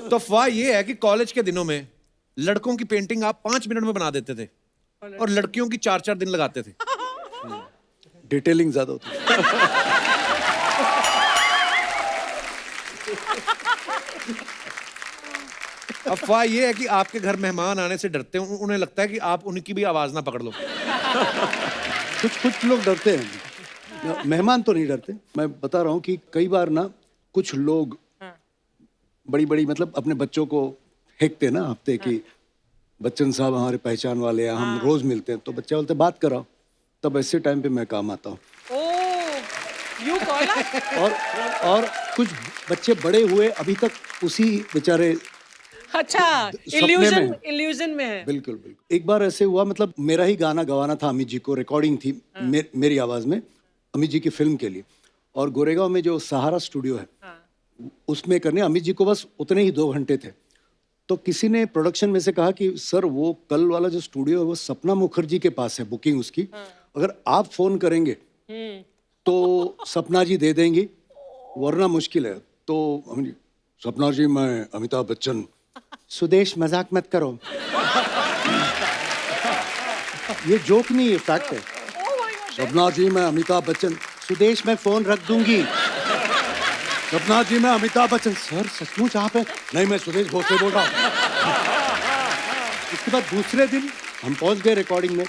तो अफवाह ये है कि कॉलेज के दिनों में लड़कों की पेंटिंग आप 5 मिनट में बना देते थे और लड़कियों की 4-4 दिन लगाते थे।
डिटेलिंग ज्यादा होती है।
अफवाह ये है कि आपके घर मेहमान आने से डरते हैं, उन्हें लगता है कि आप उनकी भी आवाज ना पकड़ लो।
कुछ लोग डरते हैं, मेहमान तो नहीं डरते। मैं बता रहा हूँ कि कई बार ना कुछ लोग बड़ी बड़ी मतलब अपने बच्चों को फेंकते हैं ना हफ्ते की, बच्चन साहब हमारे पहचान वाले हैं, हम रोज मिलते हैं, तो बच्चे बोलते बात कराओ, तब ऐसे टाइम पे मैं काम आता हूँ।
यू कॉल
और कुछ बच्चे बड़े हुए अभी तक उसी बेचारे
अच्छा,
सपने में है।
इल्यूजन में है।
बिल्कुल बिल्कुल। एक बार ऐसे हुआ, मतलब मेरा ही गाना गवाना था अमित जी को, रिकॉर्डिंग थी मेरी आवाज में अमित जी की फिल्म के लिए, और गोरेगांव में जो सहारा स्टूडियो है उसमें करने अमित जी को बस उतने ही 2 घंटे थे। तो किसी ने प्रोडक्शन में से कहा कि सर वो कल वाला जो स्टूडियो है वो सपना मुखर्जी के पास है बुकिंग उसकी, अगर आप फोन करेंगे तो सपना जी दे देंगी वरना मुश्किल है। तो हम जी, सपना जी मैं अमिताभ बच्चन। सुदेश मजाक मत करो। ये जोक नहीं है, फैक्ट है। सपना जी मैं अमिताभ बच्चन। सुदेश मैं फोन रख दूंगी। सपना जी मैं अमिताभ बच्चन। सर सचमुच आप हैं? नहीं मैं सुदेश भोसले बोल रहा हूँ। इसके बाद दूसरे दिन हम पहुंच गए रिकॉर्डिंग में,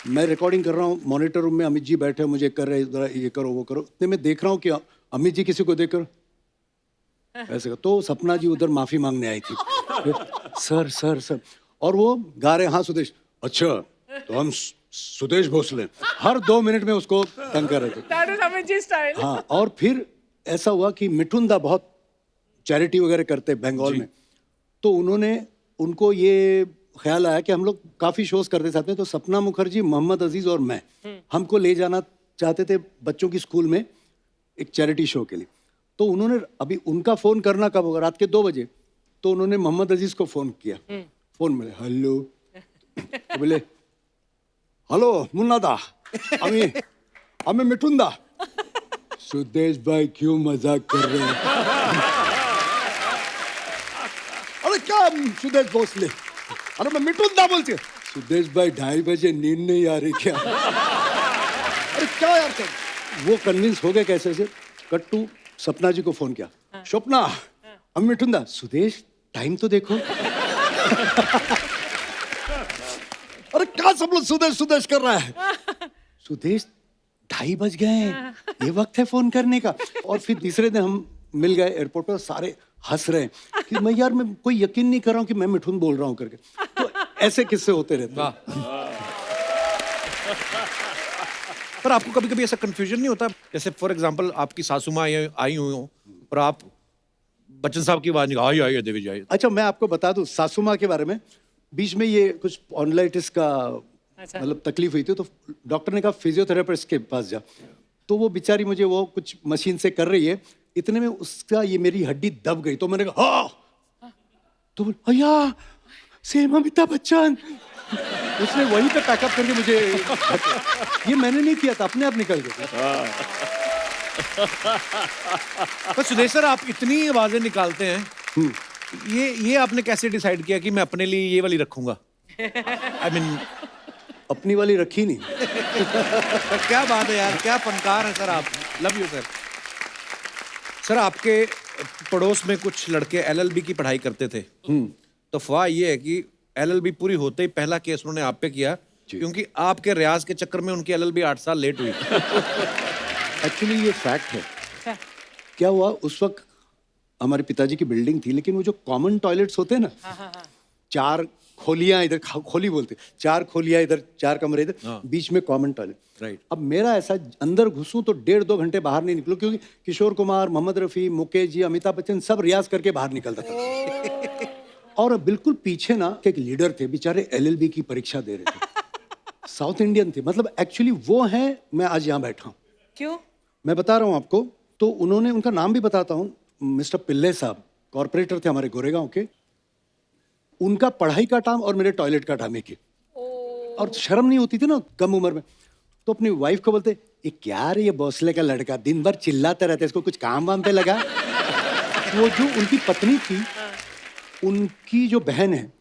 मैं रिकॉर्डिंग कर रहा हूँ, मॉनिटर रूम में अमित जी बैठे, मुझे कर रहे जरा ये करो वो करो, इतने में देख रहा हूँ कि अमित जी किसी को देखकर ऐसे, तो सपना जी उधर माफी मांगने आई थी। सर सर सर, और वो गा रहे हाँ सुदेश, अच्छा तो हम सुदेश भोसले, हर 2 मिनट में उसको तंग कर रहे थे।
That is Amit ji style.
हाँ, और फिर ऐसा हुआ कि मिठुन दा बहुत चैरिटी वगैरह करते हैं बंगाल में, तो उनको ये ख्याल आया कि हम लोग काफी शोज करते साथ में, तो सपना मुखर्जी, मोहम्मद अजीज और मैं हमको ले जाना चाहते थे बच्चों की स्कूल में एक चैरिटी शो के लिए। तो उन्होंने, अभी उनका फोन करना कब होगा, रात के 2 बजे, तो उन्होंने मोहम्मद अजीज को फोन किया, फोन मिले, हेलो, तो बोले हेलो मुन्ना दा, हमें मिठुन दा। सुदेश भाई क्यों मजाक कर रहे हैं? अरे क्या सुदेश भोसले, अरे मैं मिठुन दा बोलती हूँ। सुदेश भाई 2:30 बजे नींद नहीं आ रही क्या? अरे क्या यार कर? वो कन्विंस हो गए कैसे से, कट टू सपना जी को फोन किया, स्वप्ना हम मिठुन दा। सुदेश टाइम तो देखो। अरे क्या सब लोग सुदेश सुदेश कर रहा है? सुदेश 2:30 बज गए हैं, ये वक्त है फोन करने का। और फिर तीसरे दिन हम मिल गए एयरपोर्ट पर, सारे हंस रहे हैं कि मैं यार, मैं कोई यकीन नहीं कर रहा हूँ कि मैं मिठुन बोल रहा हूँ करके। तो ऐसे किस्से होते रहते हैं।
पर आपको कभी कभी ऐसा कंफ्यूजन नहीं होता, जैसे फॉर एग्जांपल आपकी सासू माँ आई हुई हो और आप बच्चन साहब की आवाज निकाल, आई देवी जी आई।
अच्छा मैं आपको बता दूं सासू माँ के बारे में, बीच में ये कुछ ऑनलाइटिस का मतलब तकलीफ हुई थी, तो डॉक्टर ने कहा फिजियोथेरेपिस्ट के पास जा, तो वो बेचारी मुझे वो कुछ मशीन से कर रही है, इतने में उसका ये मेरी हड्डी दब गई, तो मैंने कहा हाँ, तो भैया सेम अमिताभ बच्चन। उसने वहीं पे पैकअप करके मुझे ये मैंने नहीं किया था, अपने आप निकल गए।
तो सुदेश सर, आप इतनी आवाजें निकालते हैं, ये आपने कैसे डिसाइड किया कि मैं अपने लिए ये वाली रखूंगा? आई मीन
अपनी वाली रखी नहीं।
क्या बात है यार, क्या फनकार है सर आप। Love you sir. सर, आपके पड़ोस में कुछ लड़के एलएलबी की पढ़ाई करते थे, तो अफवाह ये है कि एलएलबी पूरी होते ही पहला केस उन्होंने आप पे किया, क्योंकि आपके रियाज के चक्कर में उनकी एलएलबी 8 साल लेट हुई।
एक्चुअली ये फैक्ट है। क्या हुआ, उस वक्त हमारे पिताजी की बिल्डिंग थी, लेकिन वो जो कॉमन टॉयलेट्स होते हैं ना, 4 खोलियां इधर, खोली बोलते, 4 खोलियां इधर, 4 कमरे इधर, बीच में कॉमन टॉयलेट।
राइट।
अब मेरा ऐसा, अंदर घुसूं तो 1.5-2 घंटे बाहर नहीं निकलूं, क्योंकि किशोर कुमार, मोहम्मद रफी, मुकेश जी, अमिताभ बच्चन सब रियाज करके बाहर निकलता था। और बिल्कुल पीछे ना एक लीडर थे, बेचारे एलएलबी की परीक्षा दे रहे थे, साउथ इंडियन थे, मतलब एक्चुअली वो हैं, मैं आज यहाँ बैठा हूँ।
क्यों?
मैं बता रहा हूँ आपको। तो उन्होंने, उनका नाम भी बताता हूँ, मिस्टर पिल्ले साहब, कॉर्पोरेटर थे हमारे गोरेगांव के। उनका पढ़ाई का टाइम और मेरे टॉयलेट का टाइम एक ही। और शर्म नहीं होती थी ना कम उम्र में, तो अपनी वाइफ को बोलते, ये क्या रे, ये भोसले का लड़का दिन भर चिल्लाता रहता है, इसको कुछ काम वाम पे लगा। वो जो उनकी पत्नी थी, उनकी जो बहन है,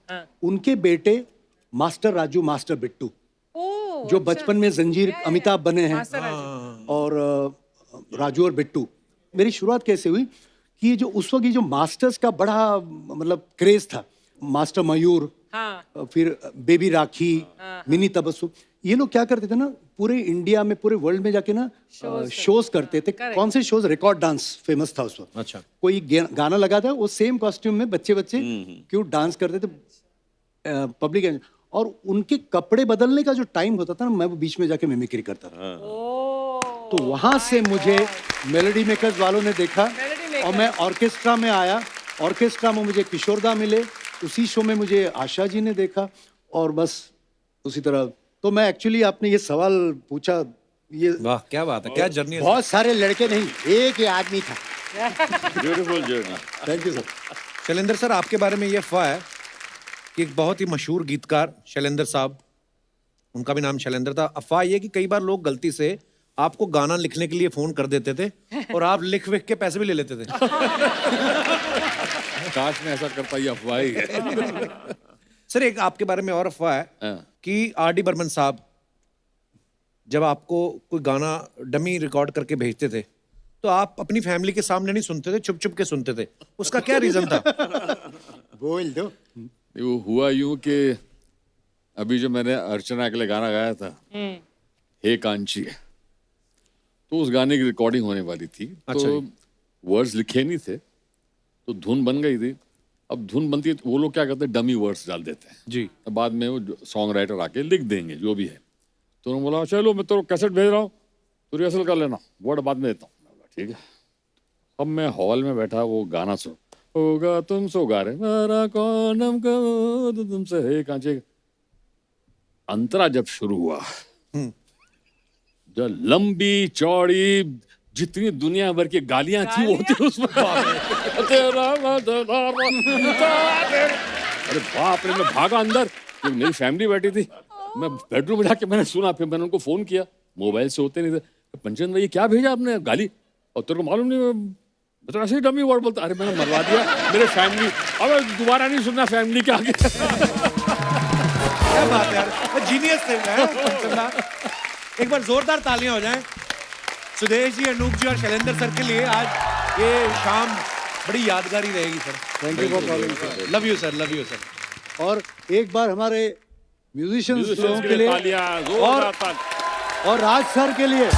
उनके बेटे मास्टर राजू, मास्टर बिट्टू, जो बचपन में जंजीर अमिताभ बने हैं, और राजू और बिट्टू। मेरी शुरुआत कैसे हुई कि ये जो उस वक्त ये जो मास्टर्स का बड़ा मतलब क्रेज था, मास्टर मयूर, फिर बेबी राखी, मिनी तबस्सुम, ये लोग क्या करते थे ना, पूरे इंडिया में, पूरे वर्ल्ड में जाके ना शोज करते थे। कौन से शोज? रिकॉर्ड डांस फेमस था उस वक्त।
अच्छा।
कोई गाना लगा था, वो सेम कॉस्ट्यूम में बच्चे क्यों डांस करते थे पब्लिक, और उनके कपड़े बदलने का जो टाइम होता था ना, मैं वो बीच में जाके मिमिक्री करता था। तो वहां से मुझे मेलोडी मेकर्स वालों ने देखा, और मैं ऑर्केस्ट्रा में आया। ऑर्केस्ट्रा में मुझे किशोरदा मिले, उसी शो में मुझे आशा जी ने देखा, और बस उसी तरह। तो मैं एक्चुअली, आपने ये सवाल पूछा, ये
वाह क्या बात है, क्या जर्नी है।
बहुत सारे लड़के नहीं, एक ही आदमी था।
Beautiful journey.
Thank you sir.
Shailendra sir, आपके बारे में ये अफवाह है कि एक बहुत ही मशहूर गीतकार शैलेंद्र साहब, उनका भी नाम शैलेंद्र था। अफवाह ये कि कई बार लोग गलती से आपको गाना लिखने के लिए फोन कर देते थे, और आप लिख विख के पैसे भी ले लेते थे।
काश में ऐसा करता, ये अफवाह ही है।
सर, एक आपके बारे में और अफवाह है कि आर.डी. बर्मन साहब जब आपको कोई गाना डमी रिकॉर्ड करके भेजते थे, तो आप अपनी फैमिली के सामने नहीं सुनते थे, चुप चुप के सुनते थे। उसका क्या रीजन था?
बोल दो।
वो हुआ यूं कि अभी जो मैंने अर्चना के लिए गाना गाया था, हे कांची, तो उस गाने की रिकॉर्डिंग होने वाली थी।
अच्छा
तो वर्ड्स लिखे नहीं थे, तो धुन बन गई थी। अब धुन बनती है तो वो लोग क्या करते हैं, डमी वर्ड्स डाल देते हैं
जी।
अब बाद में वो सॉन्ग राइटर आके लिख देंगे जो भी है। तो उन्होंने बोला, चलो मैं तो कैसेट भेज रहा हूँ, तो रिहर्सल कर लेना, वर्ड बाद में देता हूँ। ठीक है। अब मैं हॉल में बैठा, वो गाना सुन, होगा तुम सो गा रहे, मेरा कौन हमको तो तुमसे है कांचे। अंतरा जब शुरू हुआ, जो लंबी चौड़ी जितनी दुनिया भर की गालियां थी वो थी उसमें। अरे बाप रे, मैं भागा अंदर, मेरी फैमिली बैठी थी, मैं बेडरूम में जाके मैंने सुना, फिर मैंने उनको फोन किया, मोबाइल से होते नहीं थे, पंचन भाई क्या भेजा आपने गाली, और तेरे को मालूम नहीं, मैं तो ऐसे ही डमी वर्ड बोलता। अरे मैंने मरवा दिया मेरे फैमिली, अब दोबारा नहीं सुनना फैमिली के आगे।
क्या बात है यार, जीनियस थे मैं। एक बार जोरदार तालियां हो जाएं सुदेश जी, अनूप जी और शैलेंद्र सर के लिए। आज ये शाम बड़ी यादगारी रहेगी sir.
Thank you for calling sir.
Love you sir, love you sir.
और एक बार हमारे म्यूजिशियंस लोगों के लिए,
तालियां, जोरदार तालियां।
और राज सर के लिए